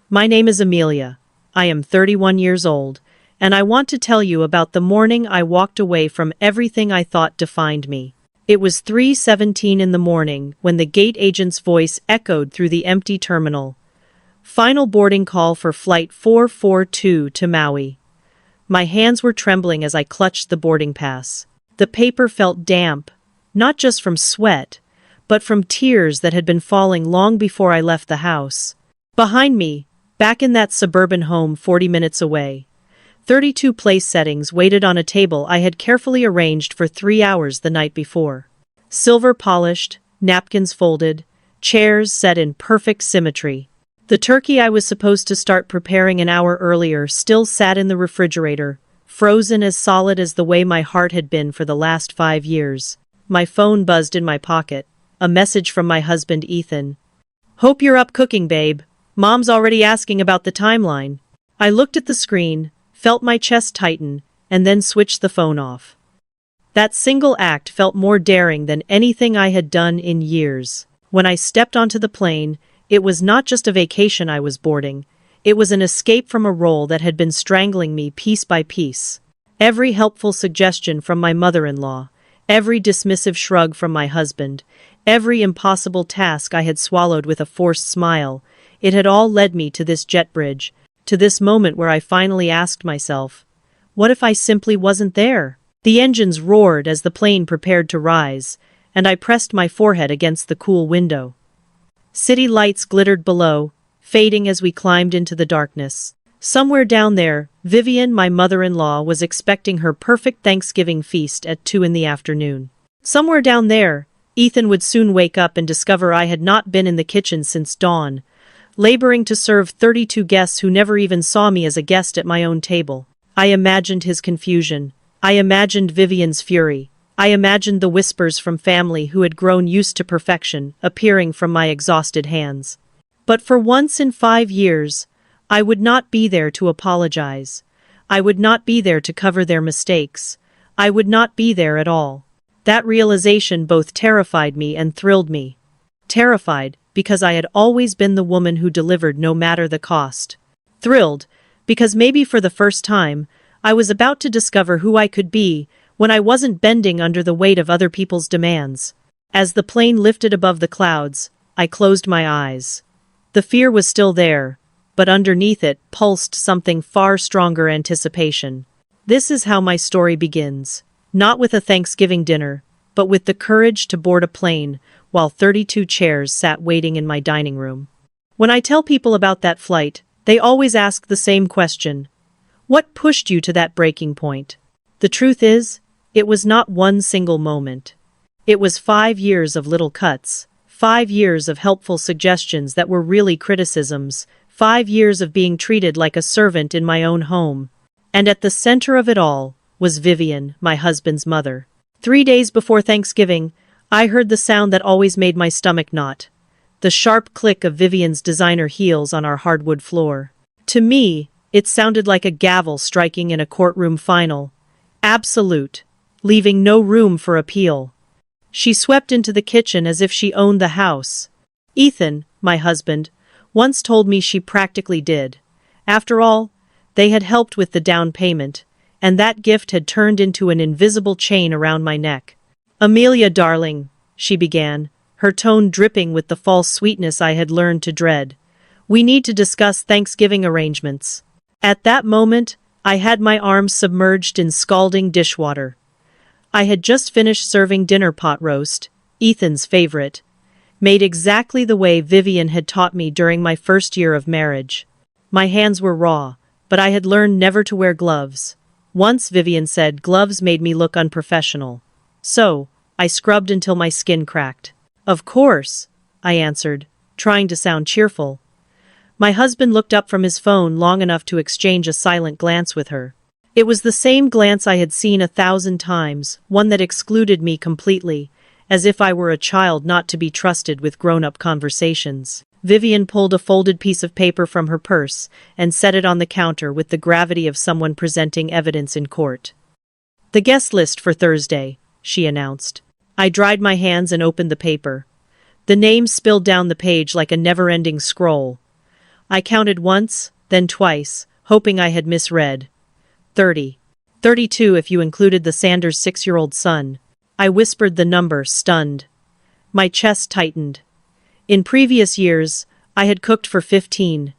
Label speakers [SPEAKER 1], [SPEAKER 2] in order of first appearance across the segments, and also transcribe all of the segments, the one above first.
[SPEAKER 1] My name is Amelia. I am 31 years old, and I want to tell you about the morning I walked away from everything I thought defined me. It was 3:17 in the morning when the gate agent's voice echoed through the empty terminal. Final boarding call for Flight 442 to Maui. My hands were trembling as I clutched the boarding pass. The paper felt damp, not just from sweat, but from tears that had been falling long before I left the house. Behind me, back in that suburban home 40 minutes away, 32 place settings waited on a table I had carefully arranged for 3 hours the night before. Silver polished, napkins folded, chairs set in perfect symmetry. The turkey I was supposed to start preparing an hour earlier still sat in the refrigerator, frozen as solid as the way my heart had been for the last 5 years. My phone buzzed in my pocket, a message from my husband Ethan. "Hope you're up cooking, babe. Mom's already asking about the timeline." I looked at the screen, felt my chest tighten, and then switched the phone off. That single act felt more daring than anything I had done in years. When I stepped onto the plane, it was not just a vacation I was boarding. It was an escape from a role that had been strangling me piece by piece. Every helpful suggestion from my mother-in-law, every dismissive shrug from my husband, every impossible task I had swallowed with a forced smile, it had all led me to this jet bridge, to this moment where I finally asked myself, what if I simply wasn't there? The engines roared as the plane prepared to rise, and I pressed my forehead against the cool window. City lights glittered below, fading as we climbed into the darkness. Somewhere down there, Vivian, my mother-in-law, was expecting her perfect Thanksgiving feast at 2 in the afternoon. Somewhere down there, Ethan would soon wake up and discover I had not been in the kitchen since dawn, laboring to serve 32 guests who never even saw me as a guest at my own table. I imagined his confusion. I imagined Vivian's fury. I imagined the whispers from family who had grown used to perfection appearing from my exhausted hands. But for once in 5 years, I would not be there to apologize. I would not be there to cover their mistakes. I would not be there at all. That realization both terrified me and thrilled me. Terrified, because I had always been the woman who delivered no matter the cost. Thrilled, because maybe for the first time, I was about to discover who I could be when I wasn't bending under the weight of other people's demands. As the plane lifted above the clouds, I closed my eyes. The fear was still there, but underneath it pulsed something far stronger: anticipation. This is how my story begins. Not with a Thanksgiving dinner, but with the courage to board a plane while 32 chairs sat waiting in my dining room. When I tell people about that flight, they always ask the same question. What pushed you to that breaking point? The truth is, it was not one single moment. It was 5 years of little cuts, 5 years of helpful suggestions that were really criticisms, 5 years of being treated like a servant in my own home. And at the center of it all was Vivian, my husband's mother. 3 days before Thanksgiving, I heard the sound that always made my stomach knot. The sharp click of Vivian's designer heels on our hardwood floor. To me, it sounded like a gavel striking in a courtroom final. Absolute, leaving no room for appeal. She swept into the kitchen as if she owned the house. Ethan, my husband, once told me she practically did. After all, they had helped with the down payment, and that gift had turned into an invisible chain around my neck. "Amelia, darling," she began, her tone dripping with the false sweetness I had learned to dread. "We need to discuss Thanksgiving arrangements." At that moment, I had my arms submerged in scalding dishwater. I had just finished serving dinner pot roast, Ethan's favorite, made exactly the way Vivian had taught me during my first year of marriage. My hands were raw, but I had learned never to wear gloves. Once Vivian said gloves made me look unprofessional. So, I scrubbed until my skin cracked. "Of course," I answered, trying to sound cheerful. My husband looked up from his phone long enough to exchange a silent glance with her. It was the same glance I had seen 1,000 times, one that excluded me completely, as if I were a child not to be trusted with grown-up conversations. Vivian pulled a folded piece of paper from her purse and set it on the counter with the gravity of someone presenting evidence in court. "The guest list for Thursday," she announced. I dried my hands and opened the paper. The names spilled down the page like a never-ending scroll. I counted once, then twice, hoping I had misread. 30. 32 if you included the Sanders' 6-year-old son. I whispered the number, stunned. My chest tightened. In previous years, I had cooked for 15.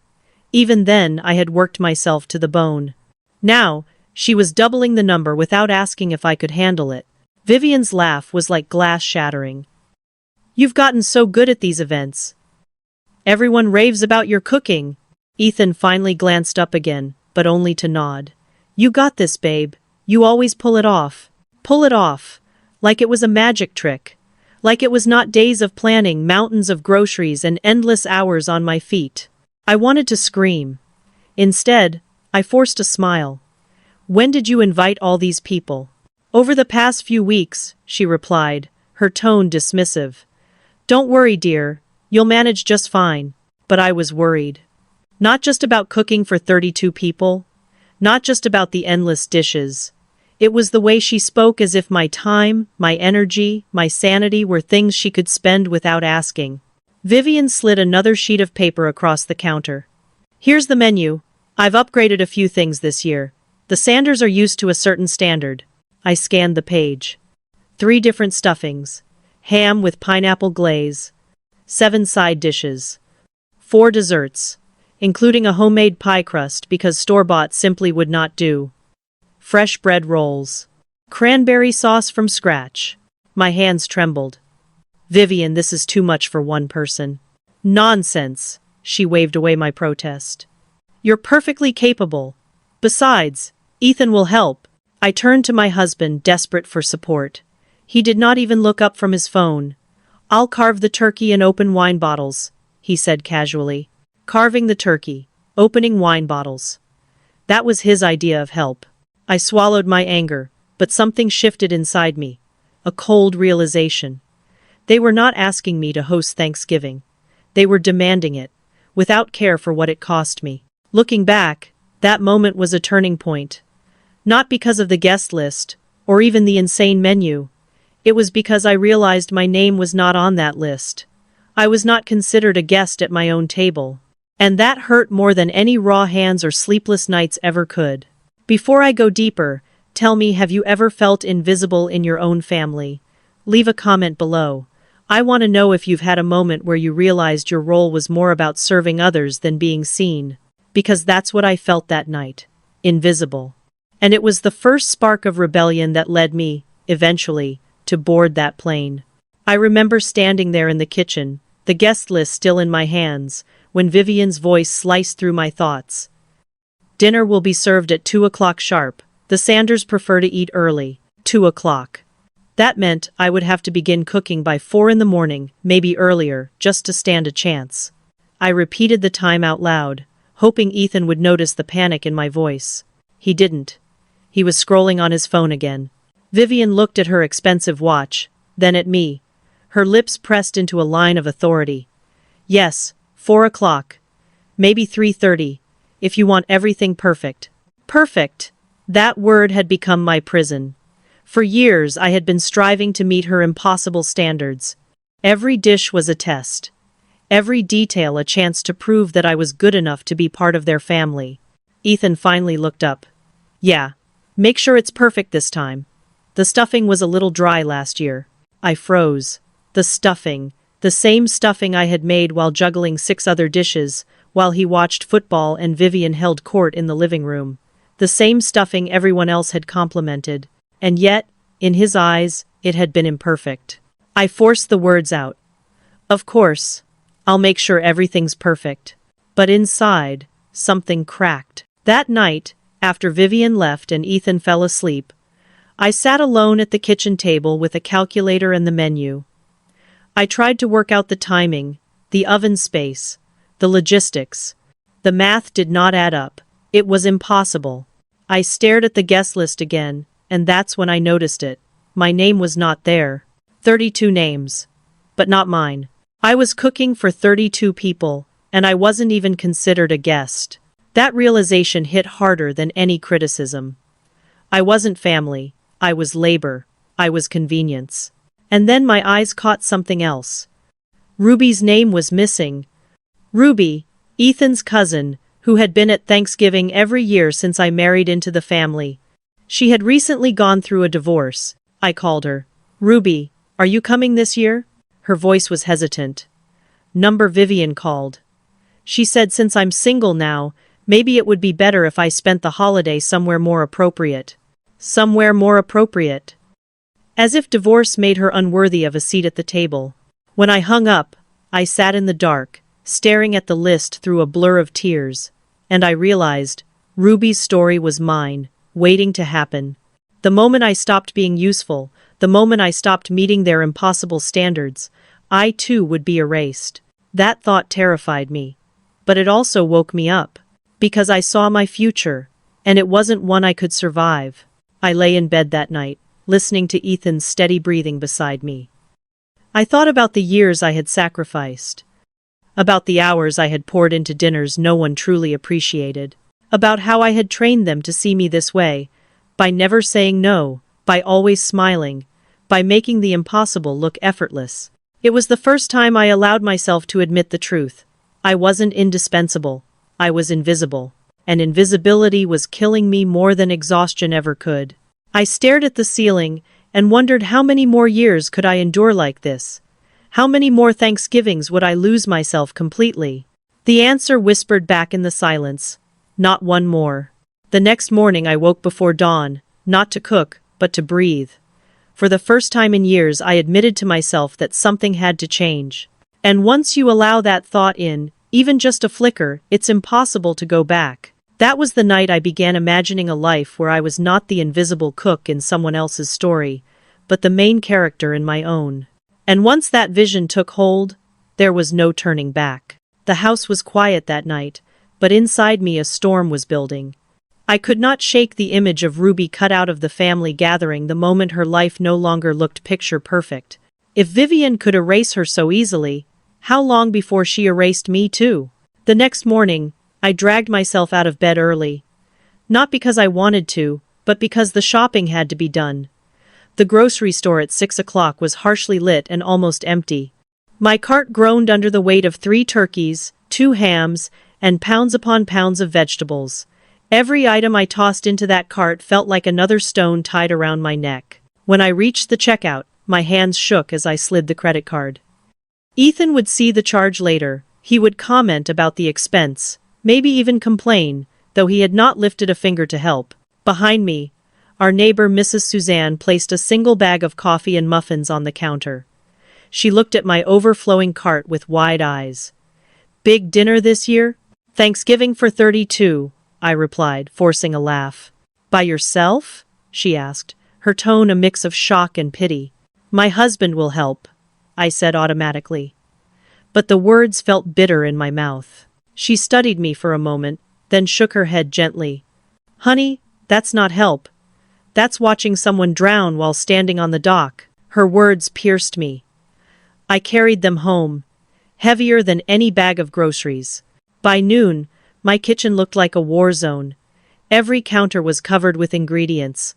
[SPEAKER 1] Even then, I had worked myself to the bone. Now, she was doubling the number without asking if I could handle it. Vivian's laugh was like glass shattering. You've gotten so good at these events. Everyone raves about your cooking. Ethan finally glanced up again, but only to nod. You got this, babe. You always pull it off. Pull it off. Like it was a magic trick. Like it was not days of planning, mountains of groceries, and endless hours on my feet. I wanted to scream. Instead, I forced a smile. When did you invite all these people? Over the past few weeks, she replied, her tone dismissive. Don't worry, dear. You'll manage just fine. But I was worried. Not just about cooking for 32 people. Not just about the endless dishes. It was the way she spoke, as if my time, my energy, my sanity were things she could spend without asking. Vivian slid another sheet of paper across the counter. Here's the menu. I've upgraded a few things this year. The Sanders are used to a certain standard. I scanned the page. 3 different stuffings. Ham with pineapple glaze. 7 side dishes. 4 desserts, including a homemade pie crust because store-bought simply would not do. Fresh bread rolls. Cranberry sauce from scratch. My hands trembled. Vivian, this is too much for one person. Nonsense, she waved away my protest. You're perfectly capable. Besides, Ethan will help. I turned to my husband, desperate for support. He did not even look up from his phone. I'll carve the turkey and open wine bottles, he said casually. Carving the turkey, opening wine bottles. That was his idea of help. I swallowed my anger, but something shifted inside me. A cold realization. They were not asking me to host Thanksgiving. They were demanding it, without care for what it cost me. Looking back, that moment was a turning point. Not because of the guest list, or even the insane menu. It was because I realized my name was not on that list. I was not considered a guest at my own table. And that hurt more than any raw hands or sleepless nights ever could. Before I go deeper, tell me, have you ever felt invisible in your own family? Leave a comment below. I want to know if you've had a moment where you realized your role was more about serving others than being seen. Because that's what I felt that night. Invisible. And it was the first spark of rebellion that led me, eventually, to board that plane. I remember standing there in the kitchen, the guest list still in my hands, when Vivian's voice sliced through my thoughts. Dinner will be served at 2 o'clock sharp. The Sanders prefer to eat early. 2 o'clock. That meant I would have to begin cooking by 4 in the morning, maybe earlier, just to stand a chance. I repeated the time out loud, hoping Ethan would notice the panic in my voice. He didn't. He was scrolling on his phone again. Vivian looked at her expensive watch, then at me. Her lips pressed into a line of authority. Yes, 4 o'clock. Maybe 3:30. If you want everything perfect. Perfect. That word had become my prison. For years I had been striving to meet her impossible standards. Every dish was a test. Every detail a chance to prove that I was good enough to be part of their family. Ethan finally looked up. Yeah. Make sure it's perfect this time. The stuffing was a little dry last year. I froze. The stuffing. The same stuffing I had made while juggling 6 other dishes, while he watched football and Vivian held court in the living room. The same stuffing everyone else had complimented. And yet, in his eyes, it had been imperfect. I forced the words out. Of course. I'll make sure everything's perfect. But inside, something cracked. That night, after Vivian left and Ethan fell asleep, I sat alone at the kitchen table with a calculator and the menu. I tried to work out the timing, the oven space, the logistics. The math did not add up. It was impossible. I stared at the guest list again, and that's when I noticed it. My name was not there. 32 names. But not mine. I was cooking for 32 people, and I wasn't even considered a guest. That realization hit harder than any criticism. I wasn't family. I was labor. I was convenience. And then my eyes caught something else. Ruby's name was missing. Ruby, Ethan's cousin, who had been at Thanksgiving every year since I married into the family. She had recently gone through a divorce. I called her. "Ruby, are you coming this year?" Her voice was hesitant. "Number Vivian called. She said since I'm single now, maybe it would be better if I spent the holiday somewhere more appropriate." Somewhere more appropriate. As if divorce made her unworthy of a seat at the table. When I hung up, I sat in the dark, staring at the list through a blur of tears, and I realized Ruby's story was mine, waiting to happen. The moment I stopped being useful, the moment I stopped meeting their impossible standards, I too would be erased. That thought terrified me. But it also woke me up. Because I saw my future, and it wasn't one I could survive. I lay in bed that night, listening to Ethan's steady breathing beside me. I thought about the years I had sacrificed. About the hours I had poured into dinners no one truly appreciated. About how I had trained them to see me this way, by never saying no, by always smiling, by making the impossible look effortless. It was the first time I allowed myself to admit the truth. I wasn't indispensable. I was invisible. And invisibility was killing me more than exhaustion ever could. I stared at the ceiling and wondered how many more years could I endure like this? How many more Thanksgivings would I lose myself completely? The answer whispered back in the silence. Not one more. The next morning I woke before dawn, not to cook, but to breathe. For the first time in years I admitted to myself that something had to change. And once you allow that thought in, even just a flicker, it's impossible to go back. That was the night I began imagining a life where I was not the invisible cook in someone else's story, but the main character in my own. And once that vision took hold, there was no turning back. The house was quiet that night, but inside me a storm was building. I could not shake the image of Ruby cut out of the family gathering the moment her life no longer looked picture perfect. If Vivian could erase her so easily, how long before she erased me too? The next morning, I dragged myself out of bed early. Not because I wanted to, but because the shopping had to be done. The grocery store at 6 o'clock was harshly lit and almost empty. My cart groaned under the weight of 3 turkeys, 2 hams, and pounds upon pounds of vegetables. Every item I tossed into that cart felt like another stone tied around my neck. When I reached the checkout, my hands shook as I slid the credit card. Ethan would see the charge later. He would comment about the expense, maybe even complain, though he had not lifted a finger to help. Behind me, our neighbor Mrs. Suzanne placed a single bag of coffee and muffins on the counter. She looked at my overflowing cart with wide eyes. "Big dinner this year?" "Thanksgiving for 32, I replied, forcing a laugh. "By yourself?" she asked, her tone a mix of shock and pity. "My husband will help," I said automatically. But the words felt bitter in my mouth. She studied me for a moment, then shook her head gently. "Honey, that's not help. That's watching someone drown while standing on the dock." Her words pierced me. I carried them home, heavier than any bag of groceries. By noon, my kitchen looked like a war zone. Every counter was covered with ingredients.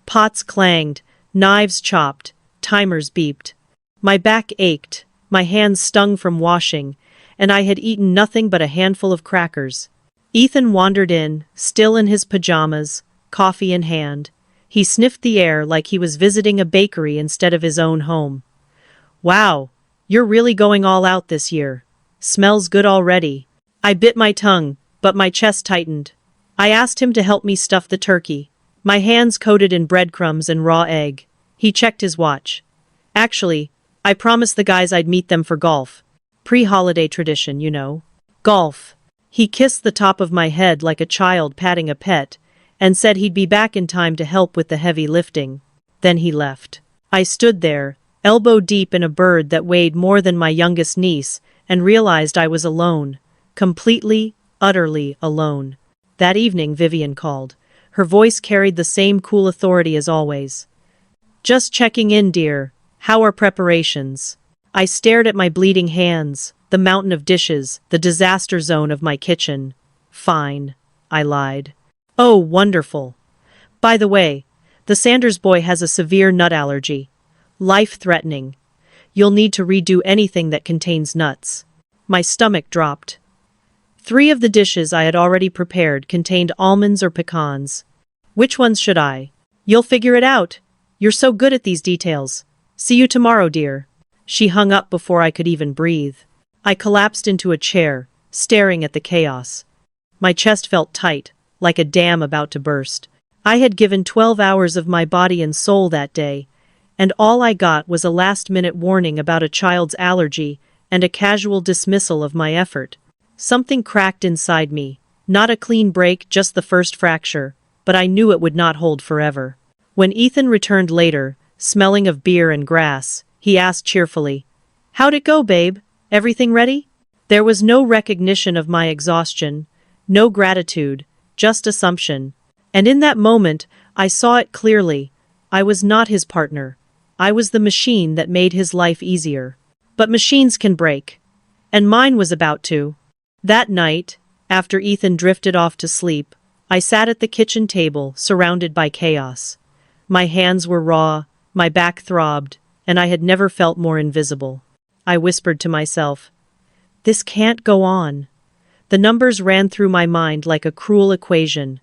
[SPEAKER 1] Pots clanged, knives chopped, timers beeped. My back ached, my hands stung from washing, and I had eaten nothing but a handful of crackers. Ethan wandered in, still in his pajamas, coffee in hand. He sniffed the air like he was visiting a bakery instead of his own home. "Wow, you're really going all out this year. Smells good already." I bit my tongue, but my chest tightened. I asked him to help me stuff the turkey. My hands coated in breadcrumbs and raw egg. He checked his watch. "Actually, I promised the guys I'd meet them for golf. Pre-holiday tradition, you know." "Golf." He kissed the top of my head like a child patting a pet, and said he'd be back in time to help with the heavy lifting. Then he left. I stood there, elbow deep in a bird that weighed more than my youngest niece, and realized I was alone. Completely, utterly alone. That evening Vivian called. Her voice carried the same cool authority as always. "Just checking in, dear. How are preparations?" I stared at my bleeding hands, the mountain of dishes, the disaster zone of my kitchen. "Fine," I lied. "Oh, wonderful. By the way, the Sanders boy has a severe nut allergy. Life-threatening. You'll need to redo anything that contains nuts." My stomach dropped. 3 of the dishes I had already prepared contained almonds or pecans. Which ones should I? You'll figure it out. You're so good at these details. See you tomorrow, dear. She hung up before I could even breathe. I collapsed into a chair, staring at the chaos. My chest felt tight, like a dam about to burst. I had given 12 hours of my body and soul that day, and all I got was a last-minute warning about a child's allergy and a casual dismissal of my effort. Something cracked inside me. Not a clean break, just the first fracture, but I knew it would not hold forever. When Ethan returned later, smelling of beer and grass, he asked cheerfully, "How'd it go, babe? Everything ready?" There was no recognition of my exhaustion, no gratitude, just assumption. And in that moment, I saw it clearly. I was not his partner. I was the machine that made his life easier. But machines can break. And mine was about to. That night, after Ethan drifted off to sleep, I sat at the kitchen table, surrounded by chaos. My hands were raw, my back throbbed, and I had never felt more invisible. I whispered to myself, "This can't go on." The numbers ran through my mind like a cruel equation.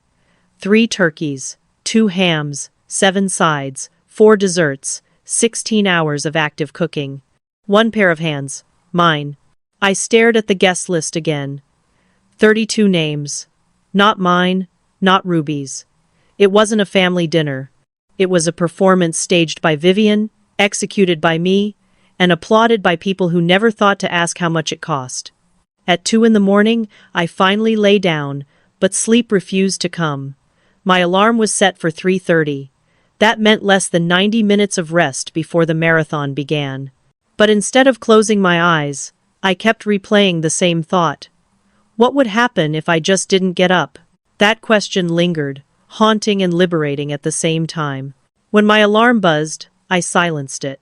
[SPEAKER 1] 3 turkeys, 2 hams, 7 sides, 4 desserts, 16 hours of active cooking. 1 pair of hands, mine. I stared at the guest list again. 32 names. Not mine, not Ruby's. It wasn't a family dinner. It was a performance staged by Vivian, executed by me, and applauded by people who never thought to ask how much it cost. At 2 in the morning, I finally lay down, but sleep refused to come. My alarm was set for 3:30. That meant less than 90 minutes of rest before the marathon began. But instead of closing my eyes, I kept replaying the same thought. What would happen if I just didn't get up? That question lingered, haunting and liberating at the same time. When my alarm buzzed, I silenced it.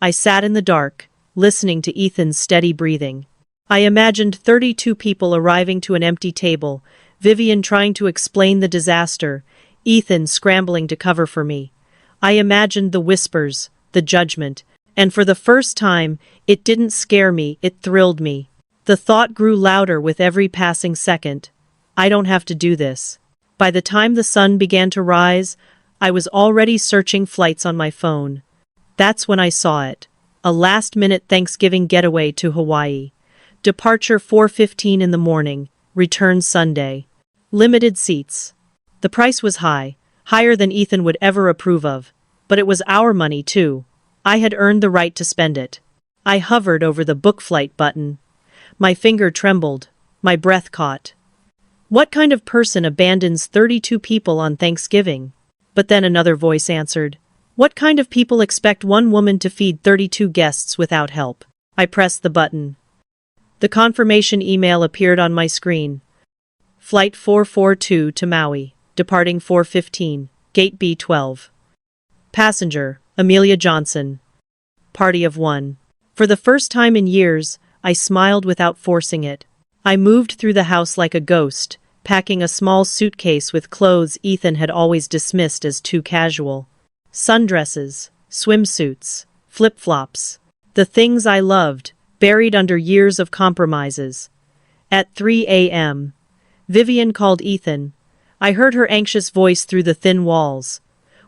[SPEAKER 1] I sat in the dark, listening to Ethan's steady breathing. I imagined 32 people arriving to an empty table, Vivian trying to explain the disaster, Ethan scrambling to cover for me. I imagined the whispers, the judgment, and for the first time, it didn't scare me, it thrilled me. The thought grew louder with every passing second. I don't have to do this. By the time the sun began to rise, I was already searching flights on my phone. That's when I saw it. A last-minute Thanksgiving getaway to Hawaii. Departure 4:15 in the morning, return Sunday. Limited seats. The price was high, higher than Ethan would ever approve of, but it was our money too. I had earned the right to spend it. I hovered over the book flight button. My finger trembled, my breath caught. What kind of person abandons 32 people on Thanksgiving? But then another voice answered, "What kind of people expect one woman to feed 32 guests without help?" I pressed the button. The confirmation email appeared on my screen. Flight 442 to Maui, departing 4:15, Gate B12. Passenger, Amelia Johnson. Party of 1. For the first time in years, I smiled without forcing it. I moved through the house like a ghost, packing a small suitcase with clothes Ethan had always dismissed as too casual. Sundresses, swimsuits, flip-flops. The things I loved, buried under years of compromises. At 3 a.m., Vivian called Ethan. I heard her anxious voice through the thin walls.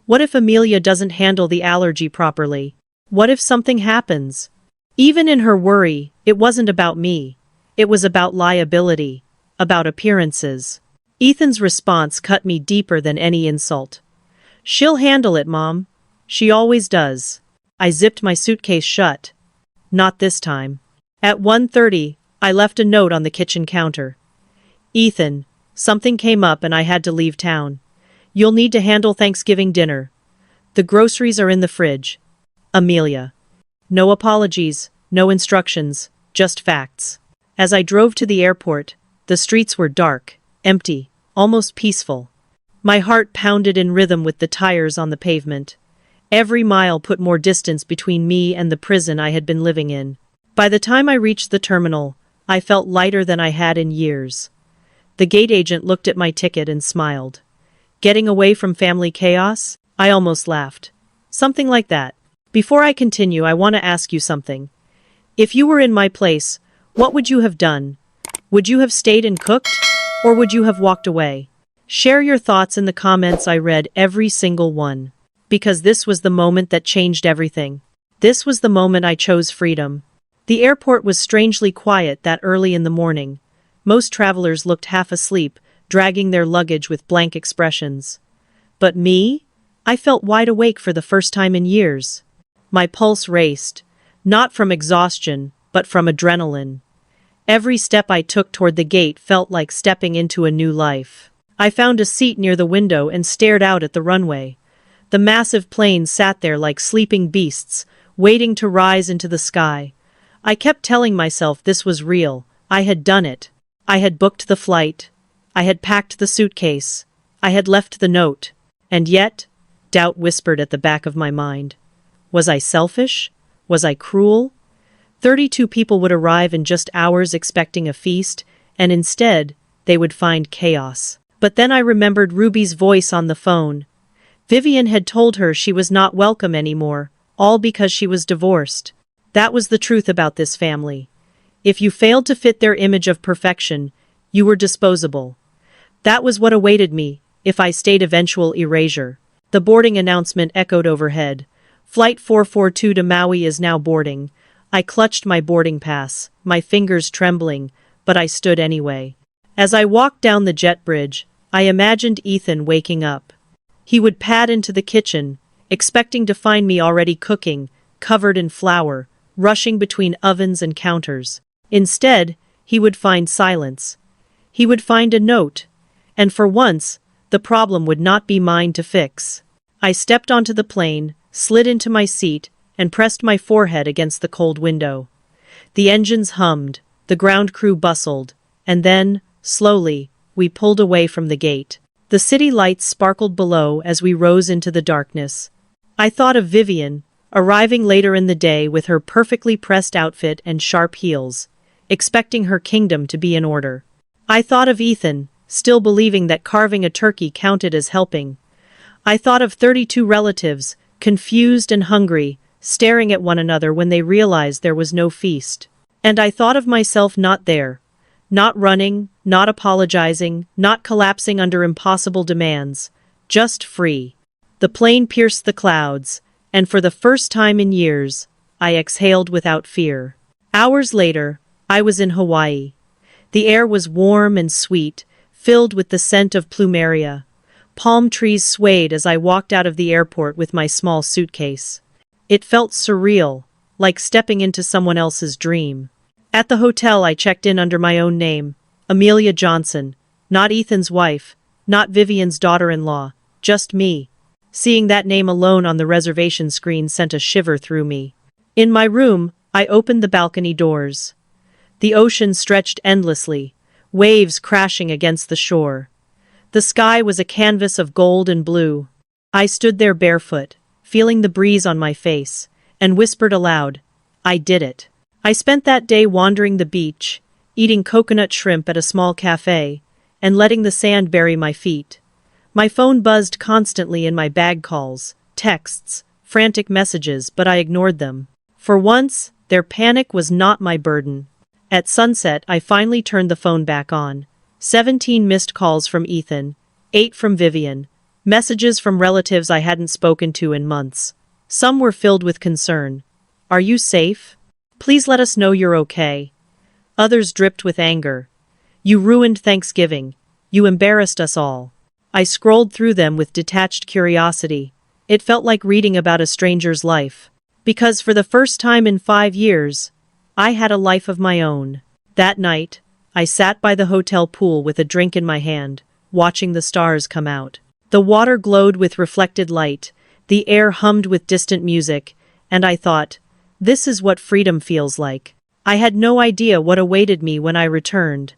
[SPEAKER 1] What if Amelia doesn't handle the allergy properly? What if something happens? Even in her worry, it wasn't about me. It was about liability, about appearances. Ethan's response cut me deeper than any insult. "She'll handle it, Mom. She always does." I zipped my suitcase shut. Not this time. At 1:30, I left a note on the kitchen counter. "Ethan, something came up and I had to leave town. You'll need to handle Thanksgiving dinner. The groceries are in the fridge. Amelia." No apologies, no instructions, just facts. As I drove to the airport, the streets were dark, empty, almost peaceful. My heart pounded in rhythm with the tires on the pavement. Every mile put more distance between me and the prison I had been living in. By the time I reached the terminal, I felt lighter than I had in years. The gate agent looked at my ticket and smiled. "Getting away from family chaos?" I almost laughed. "Something like that." Before I continue, I want to ask you something. If you were in my place, what would you have done? Would you have stayed and cooked? Or would you have walked away? Share your thoughts in the comments. I read every single one. Because this was the moment that changed everything. This was the moment I chose freedom. The airport was strangely quiet that early in the morning. Most travelers looked half asleep, dragging their luggage with blank expressions. But me? I felt wide awake for the first time in years. My pulse raced, not from exhaustion, but from adrenaline. Every step I took toward the gate felt like stepping into a new life. I found a seat near the window and stared out at the runway. The massive planes sat there like sleeping beasts, waiting to rise into the sky. I kept telling myself this was real. I had done it. I had booked the flight. I had packed the suitcase. I had left the note. And yet, doubt whispered at the back of my mind. Was I selfish? Was I cruel? 32 people would arrive in just hours expecting a feast, and instead, they would find chaos. But then I remembered Ruby's voice on the phone. Vivian had told her she was not welcome anymore, all because she was divorced. That was the truth about this family. If you failed to fit their image of perfection, you were disposable. That was what awaited me, if I stayed eventual erasure. The boarding announcement echoed overhead. Flight 442 to Maui is now boarding. I clutched my boarding pass, my fingers trembling, but I stood anyway. As I walked down the jet bridge, I imagined Ethan waking up. He would pad into the kitchen, expecting to find me already cooking, covered in flour, rushing between ovens and counters. Instead, he would find silence. He would find a note. And for once, the problem would not be mine to fix. I stepped onto the plane, slid into my seat, and pressed my forehead against the cold window. The engines hummed, the ground crew bustled, and then, slowly, we pulled away from the gate. The city lights sparkled below as we rose into the darkness. I thought of Vivian, arriving later in the day with her perfectly pressed outfit and sharp heels, expecting her kingdom to be in order. I thought of Ethan, still believing that carving a turkey counted as helping. I thought of 32 relatives, confused and hungry, staring at one another when they realized there was no feast. And I thought of myself not there. Not running, not apologizing, not collapsing under impossible demands. Just free. The plane pierced the clouds, and for the first time in years, I exhaled without fear. Hours later, I was in Hawaii. The air was warm and sweet, filled with the scent of plumeria. Palm trees swayed as I walked out of the airport with my small suitcase. It felt surreal, like stepping into someone else's dream. At the hotel I checked in under my own name, Amelia Johnson, not Ethan's wife, not Vivian's daughter-in-law, just me. Seeing that name alone on the reservation screen sent a shiver through me. In my room, I opened the balcony doors. The ocean stretched endlessly, waves crashing against the shore. The sky was a canvas of gold and blue. I stood there barefoot, feeling the breeze on my face, and whispered aloud, I did it. I spent that day wandering the beach, eating coconut shrimp at a small cafe, and letting the sand bury my feet. My phone buzzed constantly in my bag calls, texts, frantic messages, but I ignored them. For once, their panic was not my burden. At sunset, I finally turned the phone back on. 17 missed calls from Ethan, 8 from Vivian, messages from relatives I hadn't spoken to in months. Some were filled with concern. Are you safe? Please let us know you're okay. Others dripped with anger. You ruined Thanksgiving. You embarrassed us all. I scrolled through them with detached curiosity. It felt like reading about a stranger's life. Because for the first time in 5 years, I had a life of my own. That night, I sat by the hotel pool with a drink in my hand, watching the stars come out. The water glowed with reflected light, the air hummed with distant music, and I thought, this is what freedom feels like. I had no idea what awaited me when I returned.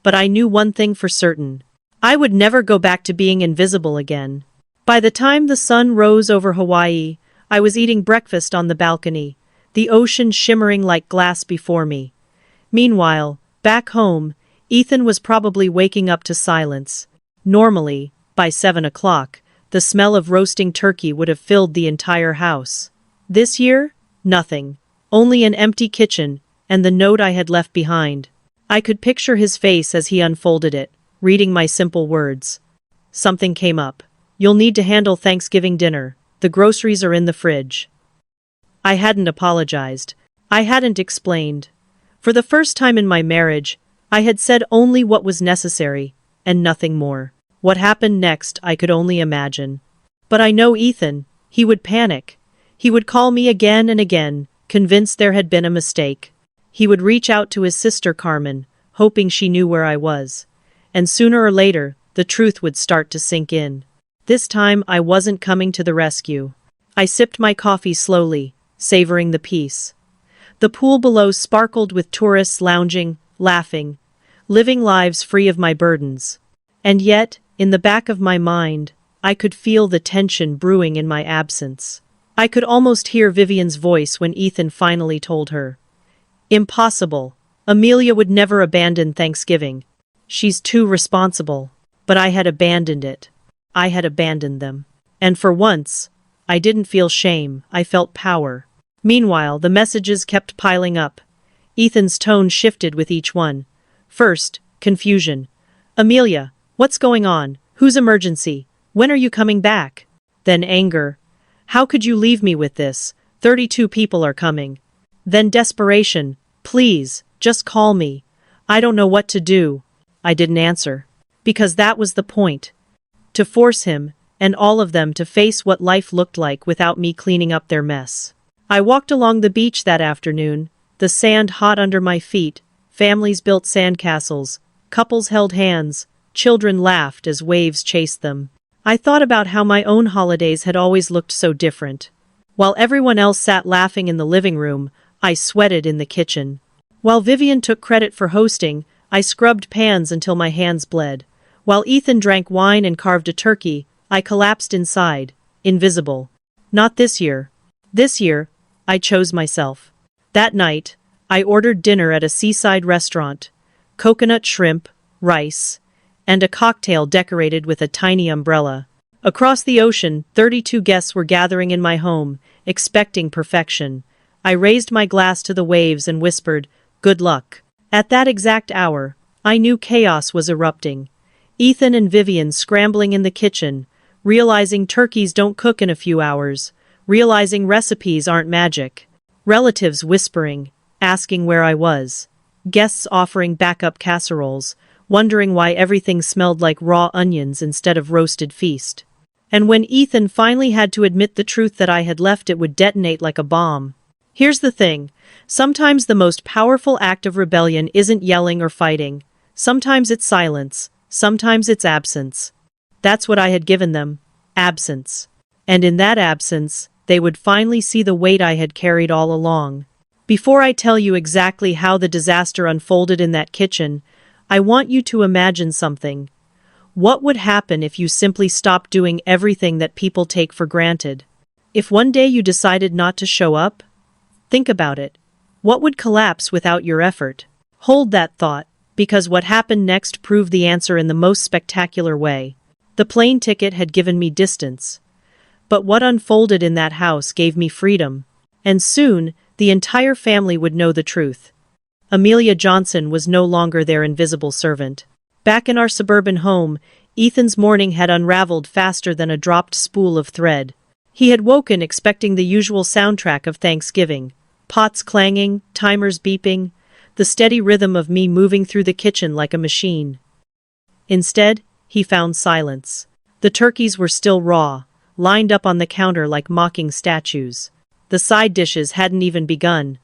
[SPEAKER 1] But I knew one thing for certain. I would never go back to being invisible again. By the time the sun rose over Hawaii, I was eating breakfast on the balcony, the ocean shimmering like glass before me. Meanwhile, back home, Ethan was probably waking up to silence. Normally, by 7 o'clock, the smell of roasting turkey would have filled the entire house. This year, nothing. Only an empty kitchen, and the note I had left behind. I could picture his face as he unfolded it, reading my simple words. Something came up. You'll need to handle Thanksgiving dinner. The groceries are in the fridge. I hadn't apologized. I hadn't explained. For the first time in my marriage, I had said only what was necessary, and nothing more. What happened next I could only imagine. But I know Ethan. He would panic. He would call me again and again, convinced there had been a mistake. He would reach out to his sister Carmen, hoping she knew where I was. And sooner or later, the truth would start to sink in. This time I wasn't coming to the rescue. I sipped my coffee slowly, savoring the peace. The pool below sparkled with tourists lounging, laughing, living lives free of my burdens. And yet, in the back of my mind, I could feel the tension brewing in my absence. I could almost hear Vivian's voice when Ethan finally told her. Impossible. Amelia would never abandon Thanksgiving. She's too responsible. But I had abandoned it. I had abandoned them. And for once, I didn't feel shame, I felt power. Meanwhile, the messages kept piling up. Ethan's tone shifted with each one. First, confusion. Amelia, what's going on? Whose emergency? When are you coming back? Then anger. How could you leave me with this? 32 people are coming. Then desperation. Please, just call me. I don't know what to do. I didn't answer. Because that was the point. To force him, and all of them to face what life looked like without me cleaning up their mess. I walked along the beach that afternoon, the sand hot under my feet, families built sandcastles, couples held hands, children laughed as waves chased them. I thought about how my own holidays had always looked so different. While everyone else sat laughing in the living room, I sweated in the kitchen. While Vivian took credit for hosting, I scrubbed pans until my hands bled. While Ethan drank wine and carved a turkey, I collapsed inside, invisible. Not this year. This year, I chose myself. That night, I ordered dinner at a seaside restaurant. Coconut shrimp, rice, and a cocktail decorated with a tiny umbrella. Across the ocean, 32 guests were gathering in my home, expecting perfection. I raised my glass to the waves and whispered, "Good luck." At that exact hour, I knew chaos was erupting. Ethan and Vivian scrambling in the kitchen, realizing turkeys don't cook in a few hours, realizing recipes aren't magic. Relatives whispering, asking where I was. Guests offering backup casseroles, wondering why everything smelled like raw onions instead of roasted feast. And when Ethan finally had to admit the truth that I had left, it would detonate like a bomb. Here's the thing. Sometimes the most powerful act of rebellion isn't yelling or fighting. Sometimes it's silence. Sometimes it's absence. That's what I had given them. Absence. And in that absence, they would finally see the weight I had carried all along. Before I tell you exactly how the disaster unfolded in that kitchen, I want you to imagine something. What would happen if you simply stopped doing everything that people take for granted? If one day you decided not to show up? Think about it. What would collapse without your effort? Hold that thought, because what happened next proved the answer in the most spectacular way. The plane ticket had given me distance. But what unfolded in that house gave me freedom. And soon, the entire family would know the truth. Amelia Johnson was no longer their invisible servant. Back in our suburban home, Ethan's morning had unraveled faster than a dropped spool of thread. He had woken expecting the usual soundtrack of Thanksgiving. Pots clanging, timers beeping, the steady rhythm of me moving through the kitchen like a machine. Instead, he found silence. The turkeys were still raw, lined up on the counter like mocking statues. The side dishes hadn't even begun.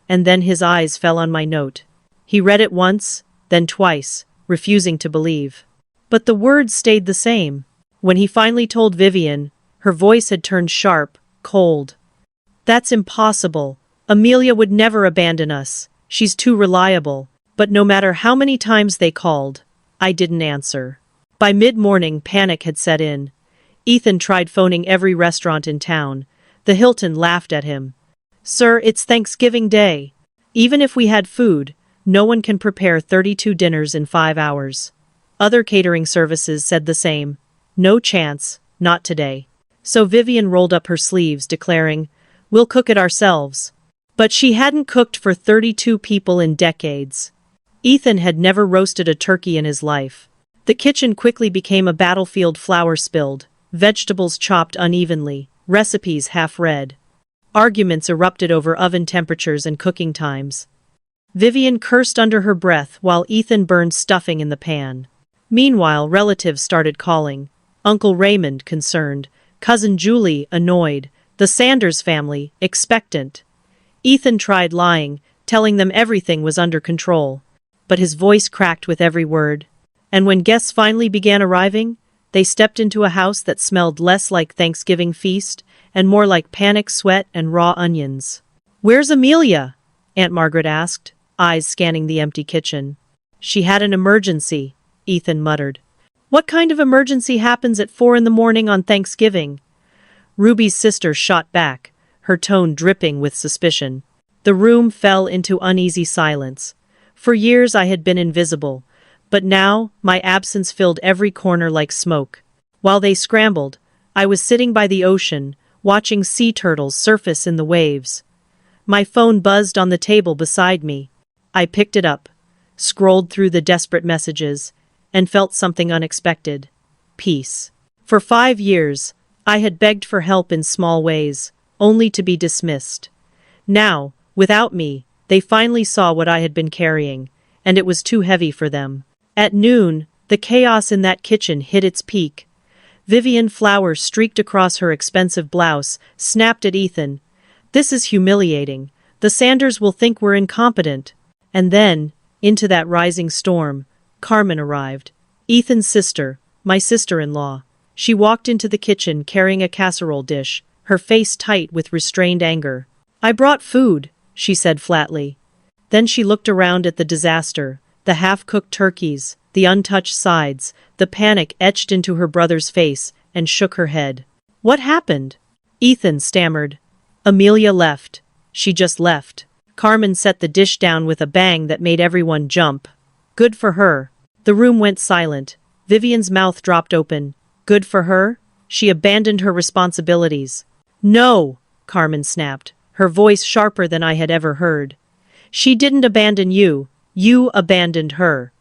[SPEAKER 1] And then his eyes fell on my note. He read it once, then twice, refusing to believe. But the words stayed the same. When he finally told Vivian, her voice had turned sharp, cold. "That's impossible. Amelia would never abandon us. She's too reliable." But no matter how many times they called, I didn't answer. By mid-morning, panic had set in. Ethan tried phoning every restaurant in town. The Hilton laughed at him. "Sir, it's Thanksgiving Day. Even if we had food, no one can prepare 32 dinners in 5 hours." Other catering services said the same. "No chance, not today." So Vivian rolled up her sleeves, declaring, "We'll cook it ourselves." But she hadn't cooked for 32 people in decades. Ethan had never roasted a turkey in his life. The kitchen quickly became a battlefield, flour spilled, vegetables chopped unevenly, recipes half-read. Arguments erupted over oven temperatures and cooking times. Vivian cursed under her breath while Ethan burned stuffing in the pan. Meanwhile, relatives started calling. Uncle Raymond, concerned. Cousin Julie, annoyed. The Sanders family, expectant. Ethan tried lying, telling them everything was under control. But his voice cracked with every word. And when guests finally began arriving, they stepped into a house that smelled less like Thanksgiving feast and more like panic sweat and raw onions. "Where's Amelia?" Aunt Margaret asked, eyes scanning the empty kitchen. "She had an emergency," Ethan muttered. "What kind of emergency happens at 4 in the morning on Thanksgiving?" Ruby's sister shot back, her tone dripping with suspicion. The room fell into uneasy silence. For years I had been invisible, but now my absence filled every corner like smoke. While they scrambled, I was sitting by the ocean, watching sea turtles surface in the waves. My phone buzzed on the table beside me. I picked it up, scrolled through the desperate messages, and felt something unexpected. Peace. For 5 years, I had begged for help in small ways, only to be dismissed. Now, without me, they finally saw what I had been carrying, and it was too heavy for them. At noon, the chaos in that kitchen hit its peak. Vivian flour streaked across her expensive blouse, snapped at Ethan. "This is humiliating. The Sanders will think we're incompetent." And then, into that rising storm, Carmen arrived. Ethan's sister, my sister-in-law. She walked into the kitchen carrying a casserole dish, her face tight with restrained anger. "I brought food," she said flatly. Then she looked around at the disaster, the half-cooked turkeys, the untouched sides, the panic etched into her brother's face, and shook her head. "What happened?" Ethan stammered. "Amelia left. She just left." Carmen set the dish down with a bang that made everyone jump. "Good for her." The room went silent. Vivian's mouth dropped open. "Good for her? She abandoned her responsibilities." "No!" Carmen snapped, her voice sharper than I had ever heard. "She didn't abandon you. You abandoned her.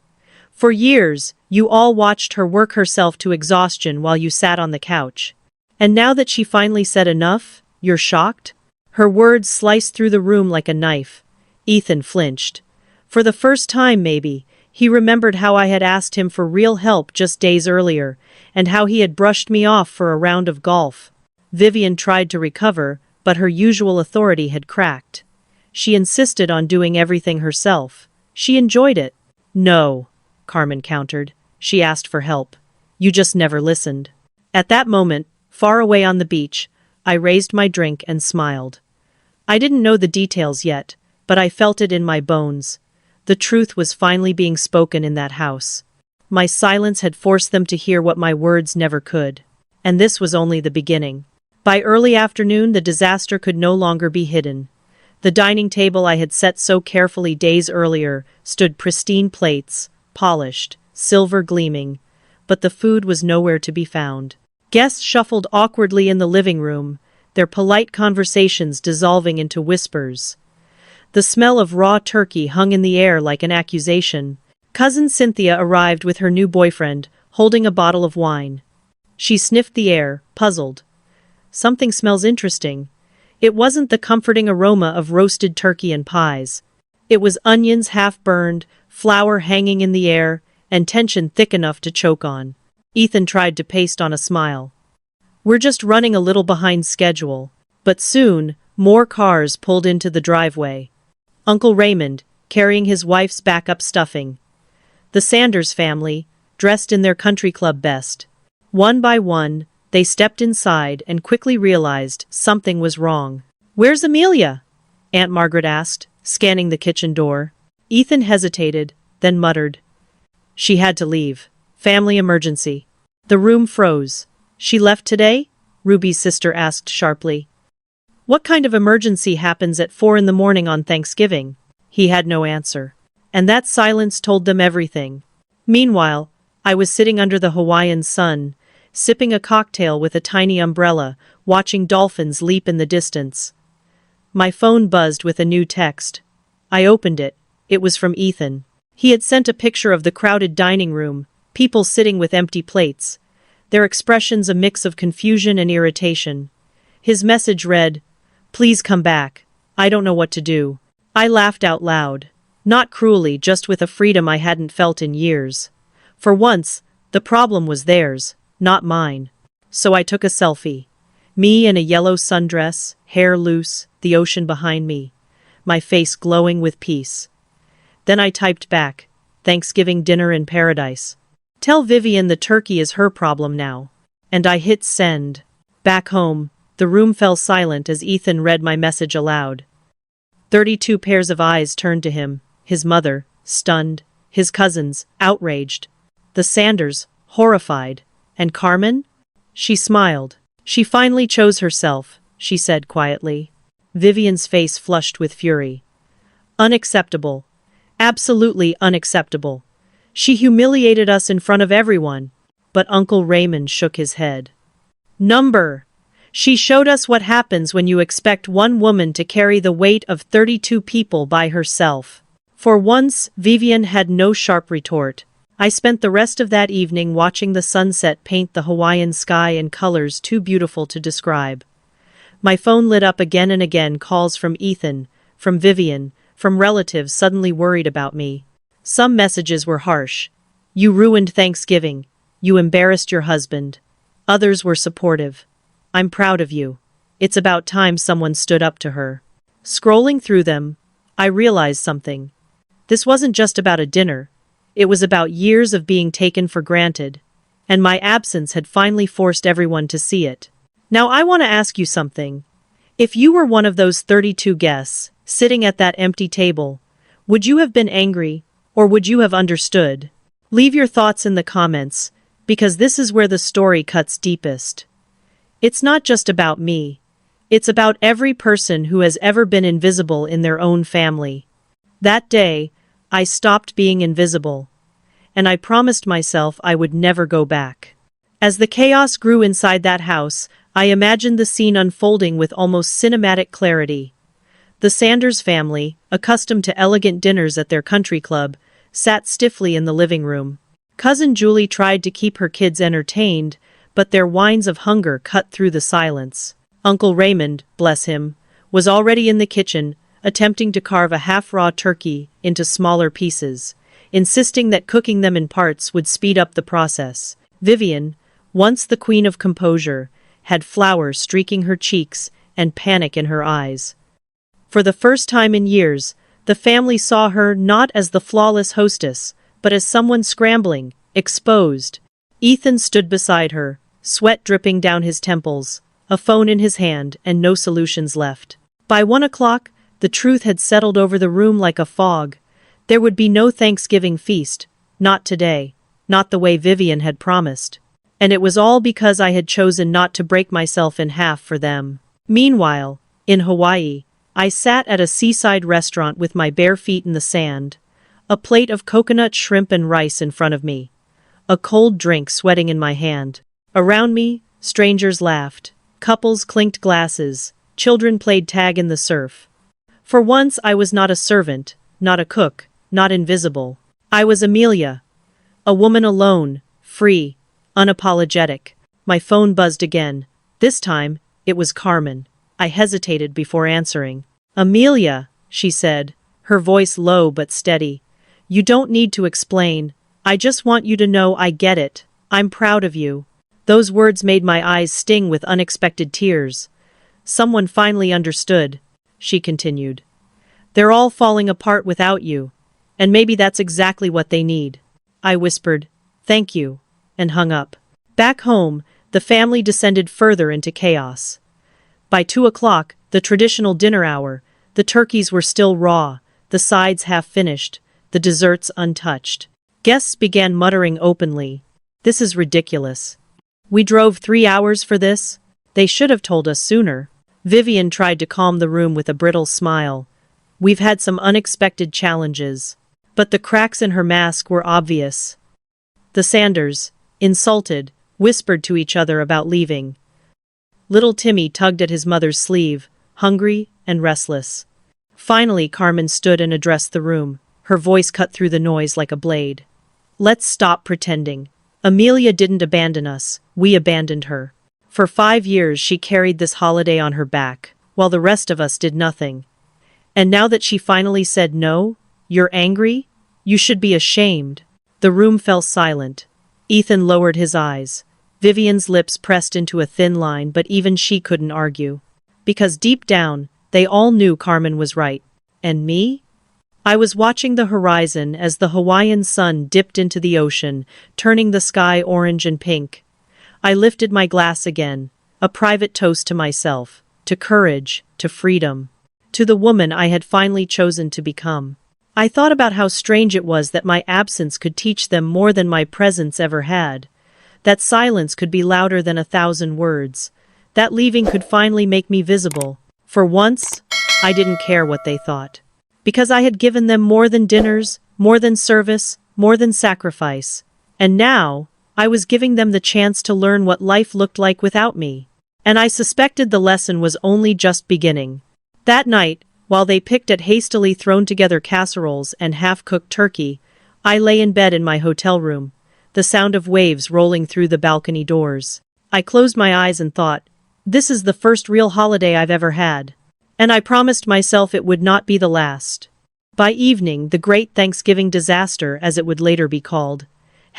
[SPEAKER 1] For years, you all watched her work herself to exhaustion while you sat on the couch. And now that she finally said enough, you're shocked?" Her words sliced through the room like a knife. Ethan flinched. For the first time, maybe, he remembered how I had asked him for real help just days earlier, and how he had brushed me off for a round of golf. Vivian tried to recover, but her usual authority had cracked. She insisted on doing everything herself. She enjoyed it. "No," Carmen countered. "She asked for help. You just never listened." At that moment, far away on the beach, I raised my drink and smiled. I didn't know the details yet, but I felt it in my bones. The truth was finally being spoken in that house. My silence had forced them to hear what my words never could. And this was only the beginning. By early afternoon, the disaster could no longer be hidden. The dining table I had set so carefully days earlier stood pristine plates, polished, silver gleaming, but the food was nowhere to be found. Guests shuffled awkwardly in the living room, their polite conversations dissolving into whispers. The smell of raw turkey hung in the air like an accusation. Cousin Cynthia arrived with her new boyfriend, holding a bottle of wine. She sniffed the air, puzzled. "Something smells interesting." It wasn't the comforting aroma of roasted turkey and pies. It was onions half-burned, flour hanging in the air, and tension thick enough to choke on. Ethan tried to paste on a smile. "We're just running a little behind schedule." But soon, more cars pulled into the driveway. Uncle Raymond, carrying his wife's backup stuffing. The Sanders family, dressed in their country club best. One by one, they stepped inside and quickly realized something was wrong. "Where's Amelia?" Aunt Margaret asked, scanning the kitchen door. Ethan hesitated, then muttered. "She had to leave. Family emergency." The room froze. "She left today?" Ruby's sister asked sharply. "What kind of emergency happens at 4 in the morning on Thanksgiving?" He had no answer. And that silence told them everything. Meanwhile, I was sitting under the Hawaiian sun, sipping a cocktail with a tiny umbrella, watching dolphins leap in the distance. My phone buzzed with a new text. I opened it. It was from Ethan. He had sent a picture of the crowded dining room, people sitting with empty plates, their expressions a mix of confusion and irritation. His message read, "Please come back. I don't know what to do." I laughed out loud. Not cruelly, just with a freedom I hadn't felt in years. For once, the problem was theirs, not mine. So I took a selfie. Me in a yellow sundress, hair loose, the ocean behind me, my face glowing with peace. Then I typed back, "Thanksgiving dinner in paradise. Tell Vivian the turkey is her problem now." And I hit send. Back home, the room fell silent as Ethan read my message aloud. 32 pairs of eyes turned to him, his mother, stunned, his cousins, outraged, the Sanders, horrified, and Carmen? She smiled. "She finally chose herself," she said quietly. Vivian's face flushed with fury. "Unacceptable. Absolutely unacceptable. She humiliated us in front of everyone." But Uncle Raymond shook his head. "Number. She showed us what happens when you expect one woman to carry the weight of 32 people by herself." For once, Vivian had no sharp retort. I spent the rest of that evening watching the sunset paint the Hawaiian sky in colors too beautiful to describe. My phone lit up again and again, calls from Ethan, from Vivian, from relatives suddenly worried about me. Some messages were harsh. "You ruined Thanksgiving. You embarrassed your husband." Others were supportive. "I'm proud of you. It's about time someone stood up to her." Scrolling through them, I realized something. This wasn't just about a dinner. It was about years of being taken for granted, and my absence had finally forced everyone to see it. Now I want to ask you something. If you were one of those 32 guests, sitting at that empty table, would you have been angry, or would you have understood? Leave your thoughts in the comments, because this is where the story cuts deepest. It's not just about me. It's about every person who has ever been invisible in their own family. That day, I stopped being invisible, and I promised myself I would never go back. As the chaos grew inside that house, I imagined the scene unfolding with almost cinematic clarity. The Sanders family, accustomed to elegant dinners at their country club, sat stiffly in the living room. Cousin Julie tried to keep her kids entertained, but their whines of hunger cut through the silence. Uncle Raymond, bless him, was already in the kitchen, attempting to carve a half-raw turkey into smaller pieces, insisting that cooking them in parts would speed up the process. Vivian, once the queen of composure, had flowers streaking her cheeks and panic in her eyes. For the first time in years, the family saw her not as the flawless hostess, but as someone scrambling, exposed. Ethan stood beside her, sweat dripping down his temples, a phone in his hand, and no solutions left. By 1 o'clock, the truth had settled over the room like a fog. There would be no Thanksgiving feast, not today, not the way Vivian had promised. And it was all because I had chosen not to break myself in half for them. Meanwhile, in Hawaii, I sat at a seaside restaurant with my bare feet in the sand, a plate of coconut shrimp and rice in front of me, a cold drink sweating in my hand. Around me, strangers laughed, couples clinked glasses, children played tag in the surf. For once I was not a servant, not a cook, not invisible. I was Amelia. A woman alone, free, unapologetic. My phone buzzed again. This time, it was Carmen. I hesitated before answering. "Amelia," she said, her voice low but steady. "You don't need to explain. I just want you to know I get it. I'm proud of you." Those words made my eyes sting with unexpected tears. "Someone finally understood," she continued. "They're all falling apart without you. And maybe that's exactly what they need." I whispered, "Thank you," and hung up. Back home, the family descended further into chaos. By 2 o'clock, the traditional dinner hour, the turkeys were still raw, the sides half-finished, the desserts untouched. Guests began muttering openly, "This is ridiculous. We drove 3 hours for this? They should have told us sooner." Vivian tried to calm the room with a brittle smile. "We've had some unexpected challenges." But the cracks in her mask were obvious. The Sanders, insulted, whispered to each other about leaving. Little Timmy tugged at his mother's sleeve, hungry and restless. Finally, Carmen stood and addressed the room, Her voice cut through the noise like a blade. Let's stop pretending. Amelia didn't abandon us, we abandoned her. For 5 years she carried this holiday on her back, while the rest of us did nothing. And now that she finally said no, you're angry? You should be ashamed. The room fell silent. Ethan lowered his eyes. Vivian's lips pressed into a thin line, but even she couldn't argue. Because deep down, they all knew Carmen was right. And me? I was watching the horizon as the Hawaiian sun dipped into the ocean, turning the sky orange and pink. I lifted my glass again, a private toast to myself, to courage, to freedom, to the woman I had finally chosen to become. I thought about how strange it was that my absence could teach them more than my presence ever had. That silence could be louder than 1,000 words. That leaving could finally make me visible. For once, I didn't care what they thought. Because I had given them more than dinners, more than service, more than sacrifice. And now, I was giving them the chance to learn what life looked like without me. And I suspected the lesson was only just beginning. That night, while they picked at hastily thrown together casseroles and half-cooked turkey, I lay in bed in my hotel room, the sound of waves rolling through the balcony doors. I closed my eyes and thought, this is the first real holiday I've ever had. And I promised myself it would not be the last. By evening, the Great Thanksgiving Disaster, as it would later be called,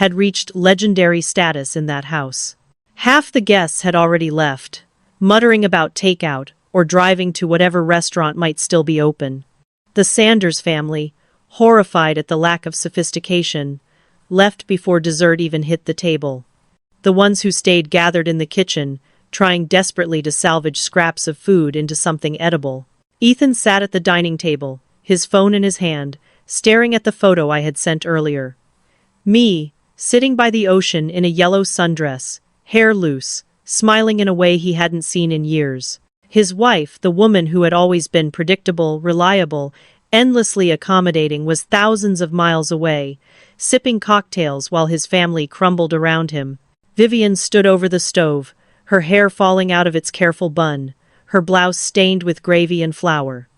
[SPEAKER 1] had reached legendary status in that house. Half the guests had already left, muttering about takeout or driving to whatever restaurant might still be open. The Sanders family, horrified at the lack of sophistication, left before dessert even hit the table. The ones who stayed gathered in the kitchen, trying desperately to salvage scraps of food into something edible. Ethan sat at the dining table, his phone in his hand, staring at the photo I had sent earlier. Me, sitting by the ocean in a yellow sundress, hair loose, smiling in a way he hadn't seen in years. His wife, the woman who had always been predictable, reliable, endlessly accommodating, was thousands of miles away, sipping cocktails while his family crumbled around him. Vivian stood over the stove, her hair falling out of its careful bun, her blouse stained with gravy and flour.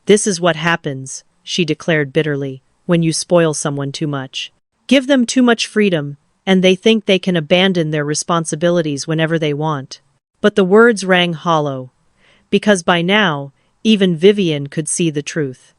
[SPEAKER 1] This is what happens, she declared bitterly, when you spoil someone too much. Give them too much freedom, and they think they can abandon their responsibilities whenever they want. But the words rang hollow, because by now, even Vivian could see the truth.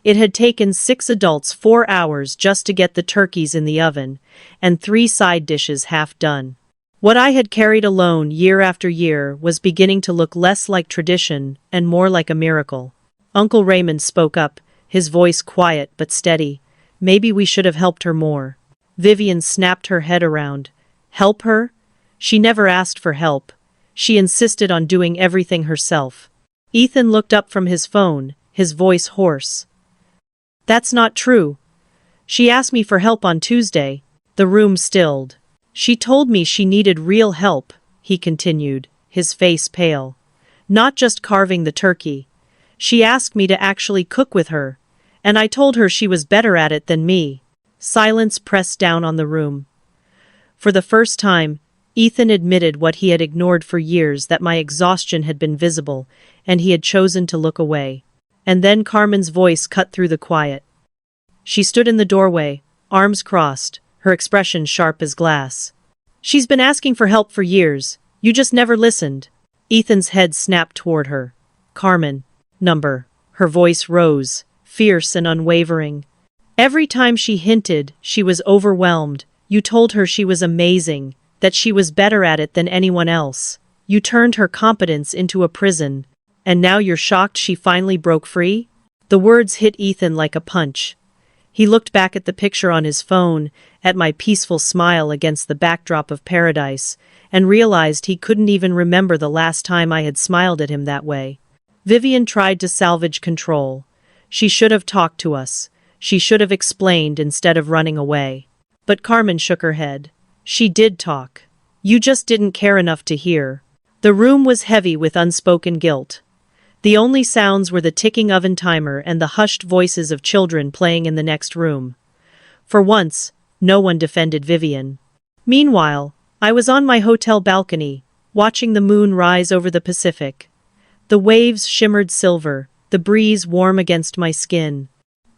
[SPEAKER 1] It had taken 6 adults 4 hours just to get the turkeys in the oven, and 3 side dishes half done. What I had carried alone year after year was beginning to look less like tradition and more like a miracle. Uncle Raymond spoke up, his voice quiet but steady. Maybe we should have helped her more. Vivian snapped her head around. Help her? She never asked for help. She insisted on doing everything herself. Ethan looked up from his phone, his voice hoarse. That's not true. She asked me for help on Tuesday. The room stilled. She told me she needed real help, he continued, his face pale. Not just carving the turkey. She asked me to actually cook with her, and I told her she was better at it than me. Silence pressed down on the room. For the first time, Ethan admitted what he had ignored for years, that my exhaustion had been visible, and he had chosen to look away. And then Carmen's voice cut through the quiet. She stood in the doorway, arms crossed, her expression sharp as glass. She's been asking for help for years. You just never listened. Ethan's head snapped toward her. Carmen. Number. Her voice rose, fierce and unwavering. Every time she hinted she was overwhelmed, you told her she was amazing, that she was better at it than anyone else. You turned her competence into a prison. And now you're shocked she finally broke free? The words hit Ethan like a punch. He looked back at the picture on his phone, at my peaceful smile against the backdrop of paradise, and realized he couldn't even remember the last time I had smiled at him that way. Vivian tried to salvage control. She should have talked to us. She should have explained instead of running away. But Carmen shook her head. She did talk. You just didn't care enough to hear. The room was heavy with unspoken guilt. The only sounds were the ticking oven timer and the hushed voices of children playing in the next room. For once, no one defended Vivian. Meanwhile, I was on my hotel balcony, watching the moon rise over the Pacific. The waves shimmered silver, the breeze warm against my skin.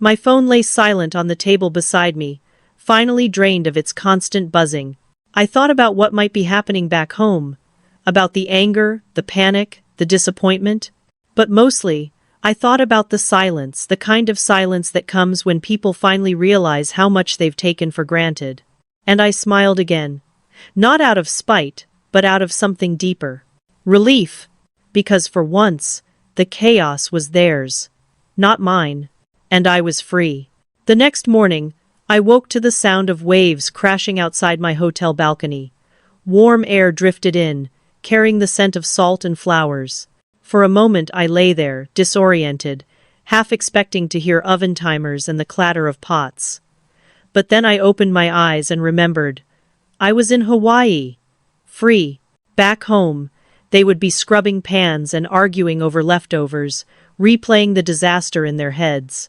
[SPEAKER 1] My phone lay silent on the table beside me, finally drained of its constant buzzing. I thought about what might be happening back home, about the anger, the panic, the disappointment. But mostly, I thought about the silence, the kind of silence that comes when people finally realize how much they've taken for granted. And I smiled again. Not out of spite, but out of something deeper. Relief. Because for once, the chaos was theirs, not mine. And I was free. The next morning, I woke to the sound of waves crashing outside my hotel balcony. Warm air drifted in, carrying the scent of salt and flowers. For a moment I lay there, disoriented, half expecting to hear oven timers and the clatter of pots. But then I opened my eyes and remembered. I was in Hawaii. Free. Back home, they would be scrubbing pans and arguing over leftovers, replaying the disaster in their heads.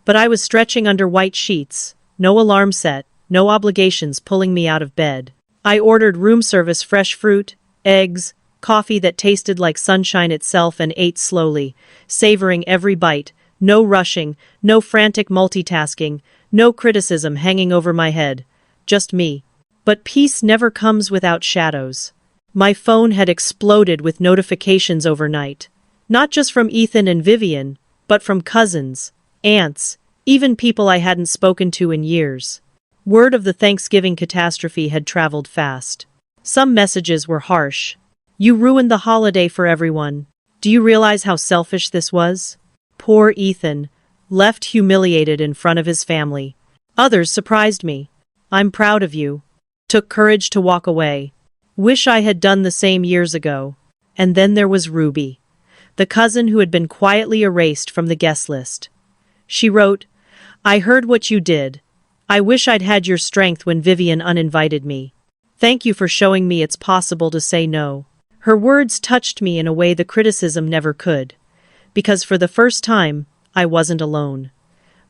[SPEAKER 1] But I was stretching under white sheets, no alarm set, no obligations pulling me out of bed. I ordered room service fresh fruit, eggs, coffee that tasted like sunshine itself and ate slowly, savoring every bite, no rushing, no frantic multitasking, no criticism hanging over my head. Just me. But peace never comes without shadows. My phone had exploded with notifications overnight. Not just from Ethan and Vivian, but from cousins, aunts, even people I hadn't spoken to in years. Word of the Thanksgiving catastrophe had traveled fast. Some messages were harsh. You ruined the holiday for everyone. Do you realize how selfish this was? Poor Ethan, left humiliated in front of his family. Others surprised me. I'm proud of you. Took courage to walk away. Wish I had done the same years ago. And then there was Ruby, the cousin who had been quietly erased from the guest list. She wrote, I heard what you did. I wish I'd had your strength when Vivian uninvited me. Thank you for showing me it's possible to say no. Her words touched me in a way the criticism never could. Because for the first time, I wasn't alone.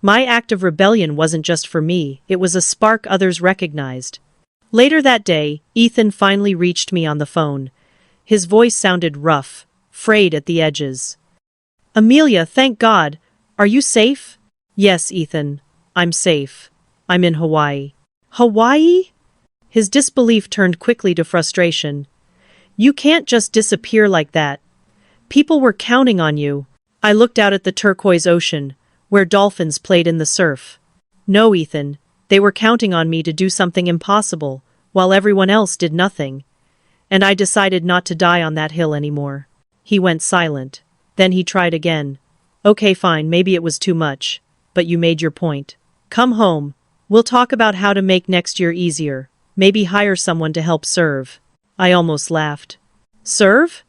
[SPEAKER 1] My act of rebellion wasn't just for me, it was a spark others recognized. Later that day, Ethan finally reached me on the phone. His voice sounded rough, frayed at the edges. Amelia, thank God. Are you safe? Yes, Ethan. I'm safe. I'm in Hawaii. Hawaii? His disbelief turned quickly to frustration. You can't just disappear like that. People were counting on you. I looked out at the turquoise ocean, where dolphins played in the surf. No, Ethan. They were counting on me to do something impossible, while everyone else did nothing. And I decided not to die on that hill anymore. He went silent. Then he tried again. Okay, fine, maybe it was too much. But you made your point. Come home. We'll talk about how to make next year easier. Maybe hire someone to help serve. I almost laughed. Serve?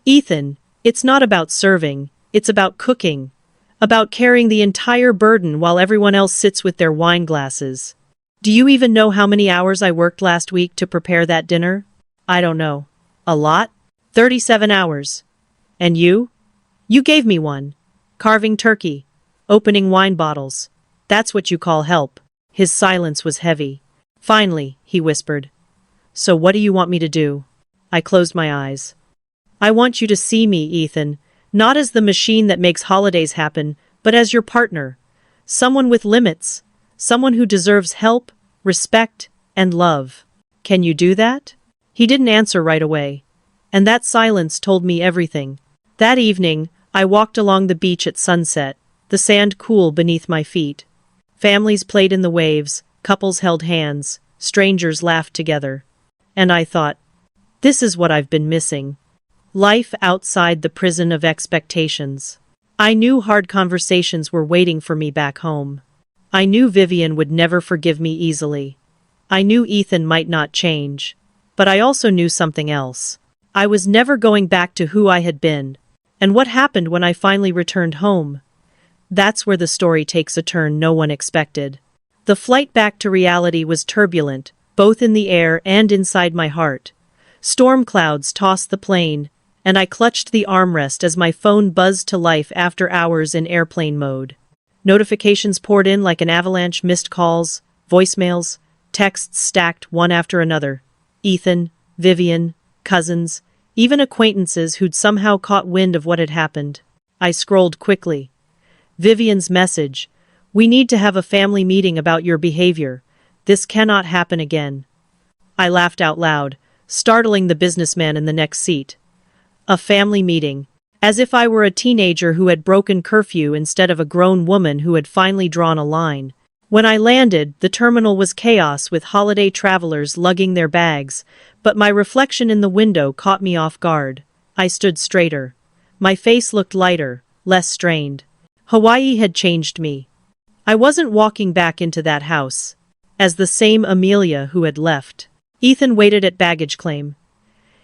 [SPEAKER 1] Ethan, it's not about serving. It's about cooking. About carrying the entire burden while everyone else sits with their wine glasses. Do you even know how many hours I worked last week to prepare that dinner? I don't know. A lot? 37 hours. And you? You gave me one. Carving turkey. Opening wine bottles. That's what you call help. His silence was heavy. Finally, he whispered. So what do you want me to do? I closed my eyes. I want you to see me, Ethan, not as the machine that makes holidays happen, but as your partner. Someone with limits. Someone who deserves help, respect, and love. Can you do that? He didn't answer right away. And that silence told me everything. That evening, I walked along the beach at sunset, the sand cool beneath my feet. Families played in the waves, couples held hands, strangers laughed together. And I thought, this is what I've been missing. Life outside the prison of expectations. I knew hard conversations were waiting for me back home. I knew Vivian would never forgive me easily. I knew Ethan might not change. But I also knew something else. I was never going back to who I had been. And what happened when I finally returned home? That's where the story takes a turn no one expected. The flight back to reality was turbulent, both in the air and inside my heart. Storm clouds tossed the plane, and I clutched the armrest as my phone buzzed to life after hours in airplane mode. Notifications poured in like an avalanche, missed calls, voicemails, texts stacked one after another. Ethan, Vivian, cousins, even acquaintances who'd somehow caught wind of what had happened. I scrolled quickly. Vivian's message, We need to have a family meeting about your behavior. This cannot happen again. I laughed out loud, startling the businessman in the next seat. A family meeting. As if I were a teenager who had broken curfew instead of a grown woman who had finally drawn a line. When I landed, the terminal was chaos with holiday travelers lugging their bags, but my reflection in the window caught me off guard. I stood straighter. My face looked lighter, less strained. Hawaii had changed me. I wasn't walking back into that house as the same Amelia who had left. Ethan waited at baggage claim.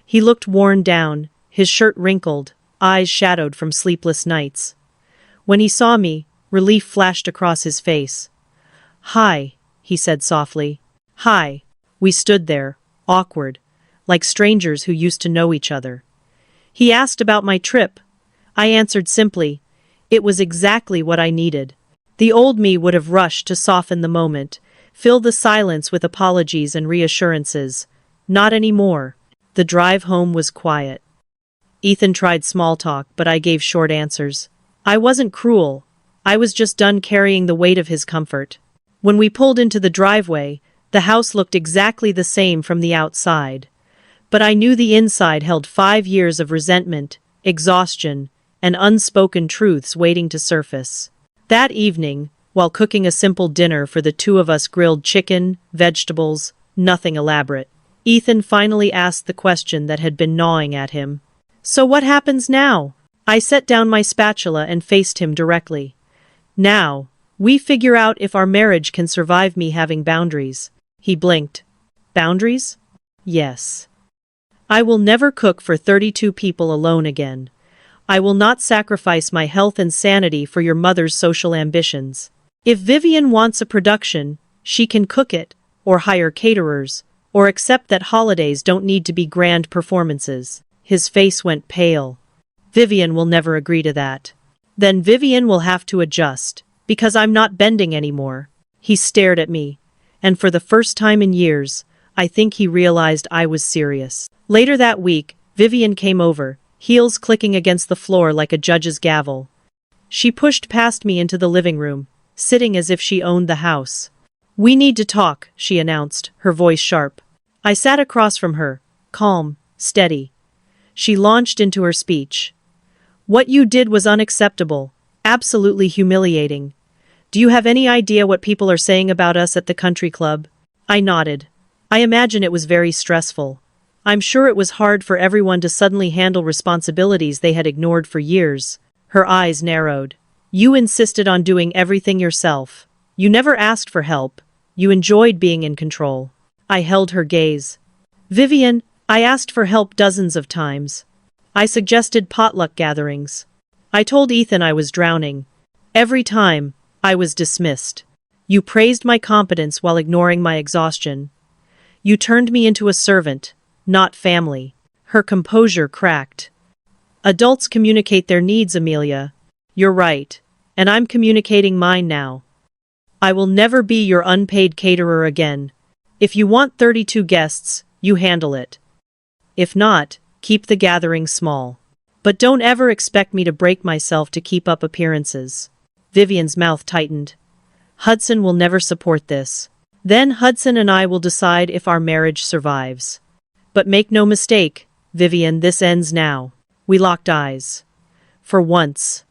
[SPEAKER 1] He looked worn down, his shirt wrinkled, eyes shadowed from sleepless nights. When he saw me, relief flashed across his face. "Hi," he said softly. "Hi." We stood there, awkward, like strangers who used to know each other. He asked about my trip. I answered simply. It was exactly what I needed. The old me would have rushed to soften the moment, fill the silence with apologies and reassurances. Not anymore. The drive home was quiet. Ethan tried small talk, but I gave short answers. I wasn't cruel. I was just done carrying the weight of his comfort. When we pulled into the driveway, the house looked exactly the same from the outside. But I knew the inside held 5 years of resentment, exhaustion, and unspoken truths waiting to surface. That evening, while cooking a simple dinner for the two of us, grilled chicken, vegetables, nothing elaborate, Ethan finally asked the question that had been gnawing at him. "So what happens now?" I set down my spatula and faced him directly. "Now, we figure out if our marriage can survive me having boundaries." He blinked. "Boundaries?" "Yes. I will never cook for 32 people alone again. I will not sacrifice my health and sanity for your mother's social ambitions. If Vivian wants a production, she can cook it, or hire caterers, or accept that holidays don't need to be grand performances." His face went pale. "Vivian will never agree to that." "Then Vivian will have to adjust, because I'm not bending anymore." He stared at me, and for the first time in years, I think he realized I was serious. Later that week, Vivian came over, heels clicking against the floor like a judge's gavel. She pushed past me into the living room, sitting as if she owned the house. "We need to talk," she announced, her voice sharp. I sat across from her, calm, steady. She launched into her speech. "What you did was unacceptable, absolutely humiliating. Do you have any idea what people are saying about us at the country club?" I nodded. "I imagine it was very stressful. I'm sure it was hard for everyone to suddenly handle responsibilities they had ignored for years." Her eyes narrowed. "You insisted on doing everything yourself. You never asked for help. You enjoyed being in control." I held her gaze. "Vivian, I asked for help dozens of times. I suggested potluck gatherings. I told Ethan I was drowning. Every time, I was dismissed. You praised my competence while ignoring my exhaustion. You turned me into a servant, not family." Her composure cracked. "Adults communicate their needs, Amelia. You're right, and I'm communicating mine now. I will never be your unpaid caterer again. If you want 32 guests, you handle it. If not, keep the gathering small. But don't ever expect me to break myself to keep up appearances." Vivian's mouth tightened. "Hudson will never support this. Then Hudson and I will decide if our marriage survives. But make no mistake, Vivian, this ends now." We locked eyes. For once,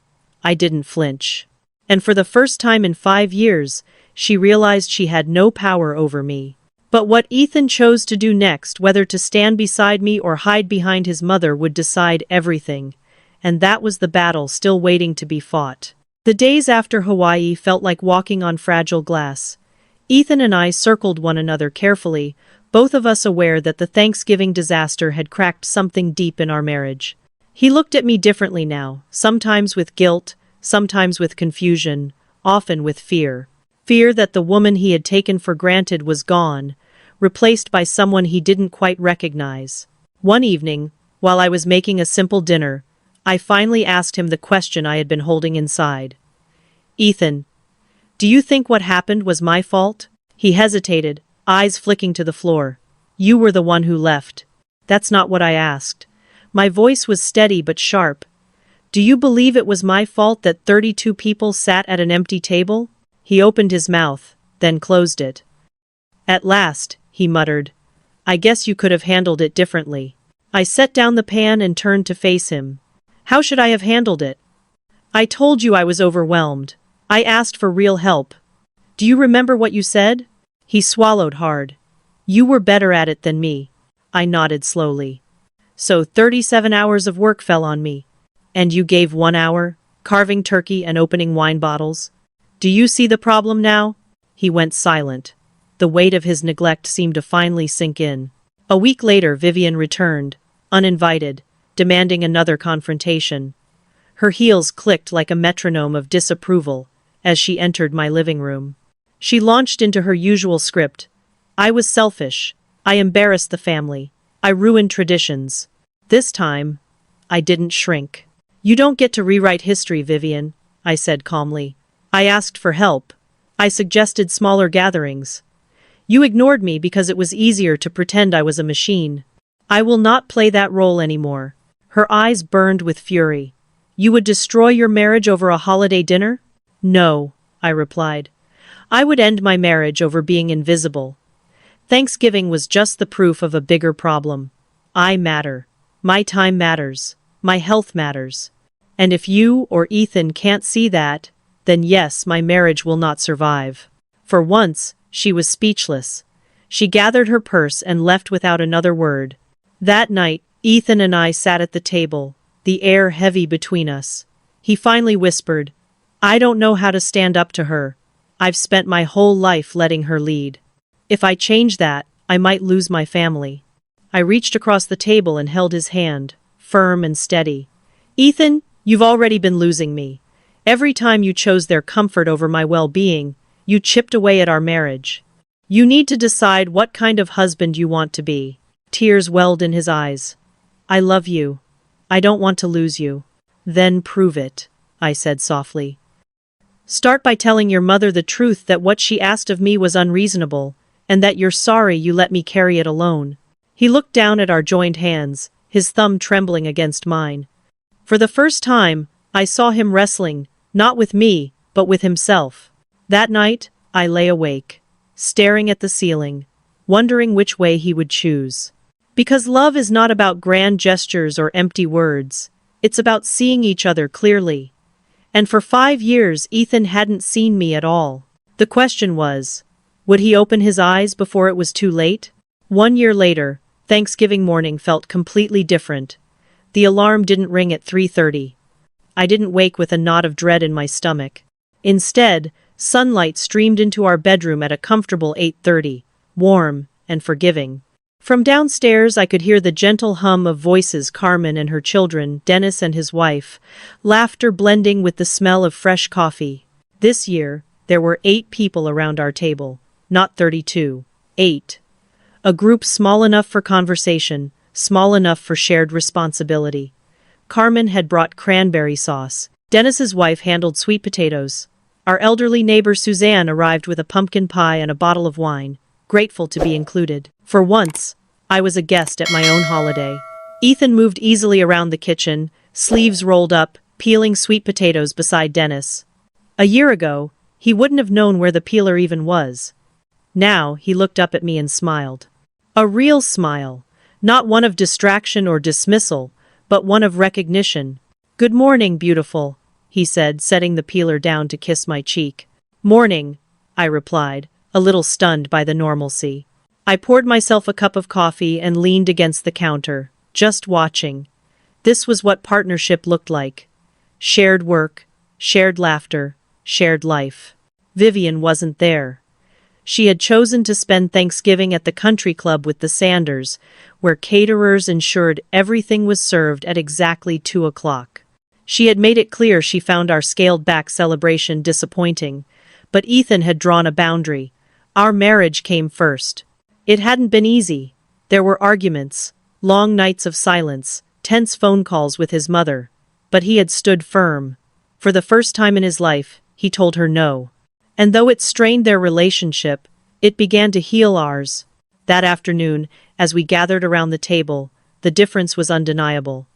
[SPEAKER 1] I didn't flinch. And for the first time in 5 years, she realized she had no power over me. But what Ethan chose to do next, whether to stand beside me or hide behind his mother, would decide everything. And that was the battle still waiting to be fought. The days after Hawaii felt like walking on fragile glass. Ethan and I circled one another carefully, both of us aware that the Thanksgiving disaster had cracked something deep in our marriage. He looked at me differently now, sometimes with guilt, sometimes with confusion, often with fear. Fear that the woman he had taken for granted was gone, replaced by someone he didn't quite recognize. One evening, while I was making a simple dinner, I finally asked him the question I had been holding inside. "Ethan, do you think what happened was my fault?" He hesitated, eyes flicking to the floor. "You were the one who left." "That's not what I asked." My voice was steady but sharp. "Do you believe it was my fault that 32 people sat at an empty table?" He opened his mouth, then closed it. At last, he muttered. I guess you could have handled it differently. I set down the pan and turned to face him. How should I have handled it? I told you I was overwhelmed. I asked for real help. Do you remember what you said? He swallowed hard. You were better at it than me. I nodded slowly. So 37 hours of work fell on me. And you gave 1 hour, carving turkey and opening wine bottles? Do you see the problem now? He went silent. The weight of his neglect seemed to finally sink in. A week later, Vivian returned, uninvited, demanding another confrontation. Her heels clicked like a metronome of disapproval as she entered my living room. She launched into her usual script. I was selfish. I embarrassed the family. I ruined traditions. This time, I didn't shrink. You don't get to rewrite history, Vivian, I said calmly. I asked for help. I suggested smaller gatherings. You ignored me because it was easier to pretend I was a machine. I will not play that role anymore. Her eyes burned with fury. You would destroy your marriage over a holiday dinner? No, I replied. I would end my marriage over being invisible. Thanksgiving was just the proof of a bigger problem. I matter. My time matters. My health matters. And if you or Ethan can't see that, then yes, my marriage will not survive. For once, she was speechless. She gathered her purse and left without another word. That night, Ethan and I sat at the table, the air heavy between us. He finally whispered, I don't know how to stand up to her. I've spent my whole life letting her lead. If I change that, I might lose my family. I reached across the table and held his hand, firm and steady. Ethan, you've already been losing me. Every time you chose their comfort over my well-being, you chipped away at our marriage. You need to decide what kind of husband you want to be. Tears welled in his eyes. I love you. I don't want to lose you. Then prove it, I said softly. Start by telling your mother the truth that what she asked of me was unreasonable, and that you're sorry you let me carry it alone. He looked down at our joined hands, his thumb trembling against mine. For the first time, I saw him wrestling, not with me, but with himself. That night, I lay awake, staring at the ceiling, wondering which way he would choose. Because love is not about grand gestures or empty words. It's about seeing each other clearly. And for 5 years, Ethan hadn't seen me at all. The question was, would he open his eyes before it was too late? 1 year later, Thanksgiving morning felt completely different. The alarm didn't ring at 3:30. I didn't wake with a knot of dread in my stomach. Instead, sunlight streamed into our bedroom at a comfortable 8:30, warm and forgiving. From downstairs I could hear the gentle hum of voices, Carmen and her children, Dennis and his wife, laughter blending with the smell of fresh coffee. This year, there were 8 people around our table, not 32, 8. A group small enough for conversation, small enough for shared responsibility. Carmen had brought cranberry sauce. Dennis's wife handled sweet potatoes. Our elderly neighbor Suzanne arrived with a pumpkin pie and a bottle of wine, grateful to be included. For once, I was a guest at my own holiday. Ethan moved easily around the kitchen, sleeves rolled up, peeling sweet potatoes beside Dennis. A year ago, he wouldn't have known where the peeler even was. Now, he looked up at me and smiled. A real smile, not one of distraction or dismissal, but one of recognition. Good morning, beautiful, he said, setting the peeler down to kiss my cheek. Morning, I replied, a little stunned by the normalcy. I poured myself a cup of coffee and leaned against the counter, just watching. This was what partnership looked like. Shared work, shared laughter, shared life. Vivian wasn't there. She had chosen to spend Thanksgiving at the country club with the Sanders, where caterers ensured everything was served at exactly 2 o'clock. She had made it clear she found our scaled-back celebration disappointing, but Ethan had drawn a boundary. Our marriage came first. It hadn't been easy. There were arguments, long nights of silence, tense phone calls with his mother. But he had stood firm. For the first time in his life, he told her no. And though it strained their relationship, it began to heal ours. That afternoon, as we gathered around the table, the difference was undeniable.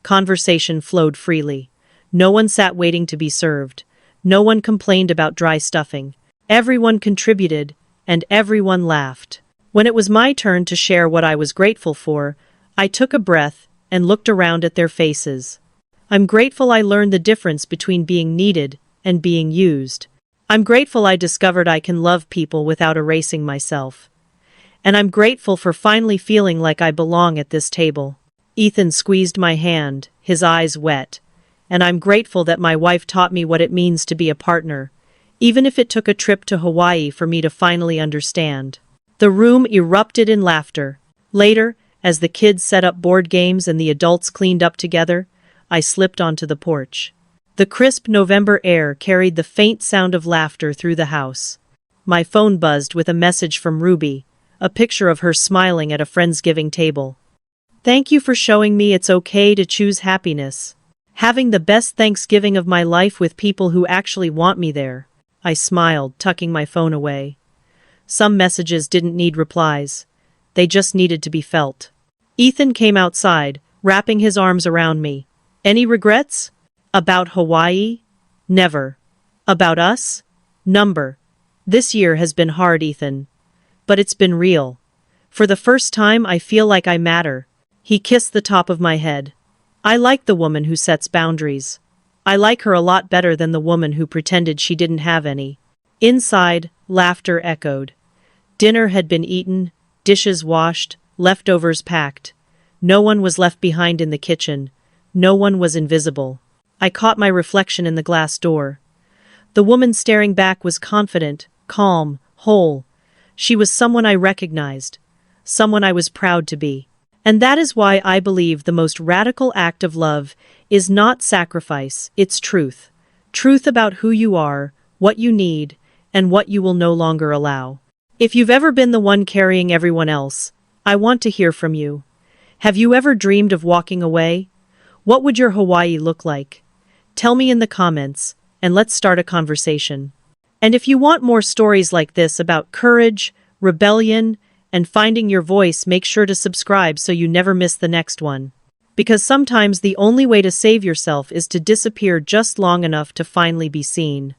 [SPEAKER 1] Conversation flowed freely. No one sat waiting to be served. No one complained about dry stuffing. Everyone contributed, and everyone laughed. When it was my turn to share what I was grateful for, I took a breath and looked around at their faces. I'm grateful I learned the difference between being needed and being used. I'm grateful I discovered I can love people without erasing myself. And I'm grateful for finally feeling like I belong at this table. Ethan squeezed my hand, his eyes wet. And I'm grateful that my wife taught me what it means to be a partner, even if it took a trip to Hawaii for me to finally understand. The room erupted in laughter. Later, as the kids set up board games and the adults cleaned up together, I slipped onto the porch. The crisp November air carried the faint sound of laughter through the house. My phone buzzed with a message from Ruby, a picture of her smiling at a Friendsgiving table. Thank you for showing me it's okay to choose happiness. Having the best Thanksgiving of my life with people who actually want me there. I smiled, tucking my phone away. Some messages didn't need replies. They just needed to be felt. Ethan came outside, wrapping his arms around me. Any regrets? About Hawaii? Never. About us? Number. This year has been hard, Ethan. But it's been real. For the first time, I feel like I matter. He kissed the top of my head. I like the woman who sets boundaries. I like her a lot better than the woman who pretended she didn't have any. Inside, laughter echoed. Dinner had been eaten, dishes washed, leftovers packed. No one was left behind in the kitchen. No one was invisible. I caught my reflection in the glass door. The woman staring back was confident, calm, whole. She was someone I recognized. Someone I was proud to be. And that is why I believe the most radical act of love is not sacrifice, it's truth. Truth about who you are, what you need, and what you will no longer allow. If you've ever been the one carrying everyone else, I want to hear from you. Have you ever dreamed of walking away? What would your Hawaii look like? Tell me in the comments, and let's start a conversation. And if you want more stories like this about courage, rebellion, and finding your voice, make sure to subscribe so you never miss the next one. Because sometimes the only way to save yourself is to disappear just long enough to finally be seen.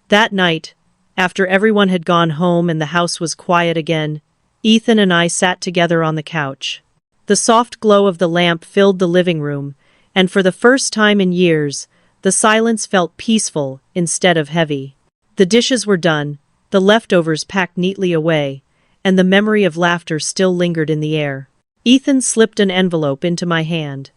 [SPEAKER 1] That night, after everyone had gone home and the house was quiet again, Ethan and I sat together on the couch. The soft glow of the lamp filled the living room, and for the first time in years, the silence felt peaceful instead of heavy. The dishes were done, the leftovers packed neatly away, and the memory of laughter still lingered in the air. Ethan slipped an envelope into my hand.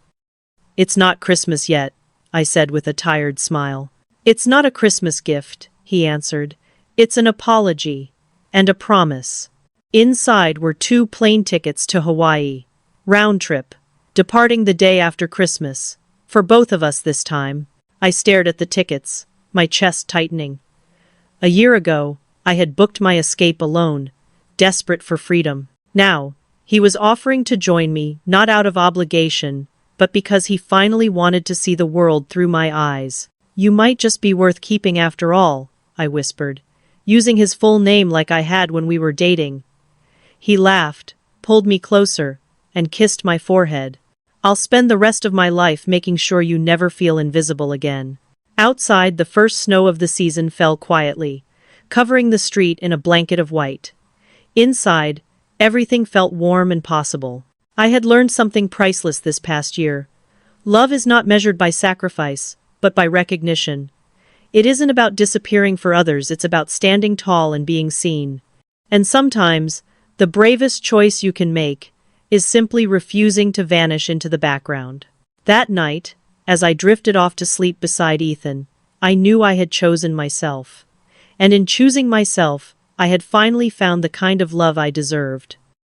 [SPEAKER 1] It's not Christmas yet, I said with a tired smile. It's not a Christmas gift, he answered. It's an apology. And a promise. Inside were 2 plane tickets to Hawaii. Round trip. Departing the day after Christmas. For both of us this time. I stared at the tickets, my chest tightening. A year ago, I had booked my escape alone, desperate for freedom. Now, he was offering to join me, not out of obligation, but because he finally wanted to see the world through my eyes. You might just be worth keeping after all, I whispered, using his full name like I had when we were dating. He laughed, pulled me closer, and kissed my forehead. I'll spend the rest of my life making sure you never feel invisible again. Outside, the first snow of the season fell quietly, covering the street in a blanket of white. Inside, everything felt warm and possible. I had learned something priceless this past year. Love is not measured by sacrifice, but by recognition. It isn't about disappearing for others, it's about standing tall and being seen. And sometimes, the bravest choice you can make is simply refusing to vanish into the background. That night, as I drifted off to sleep beside Ethan, I knew I had chosen myself. And in choosing myself, I had finally found the kind of love I deserved.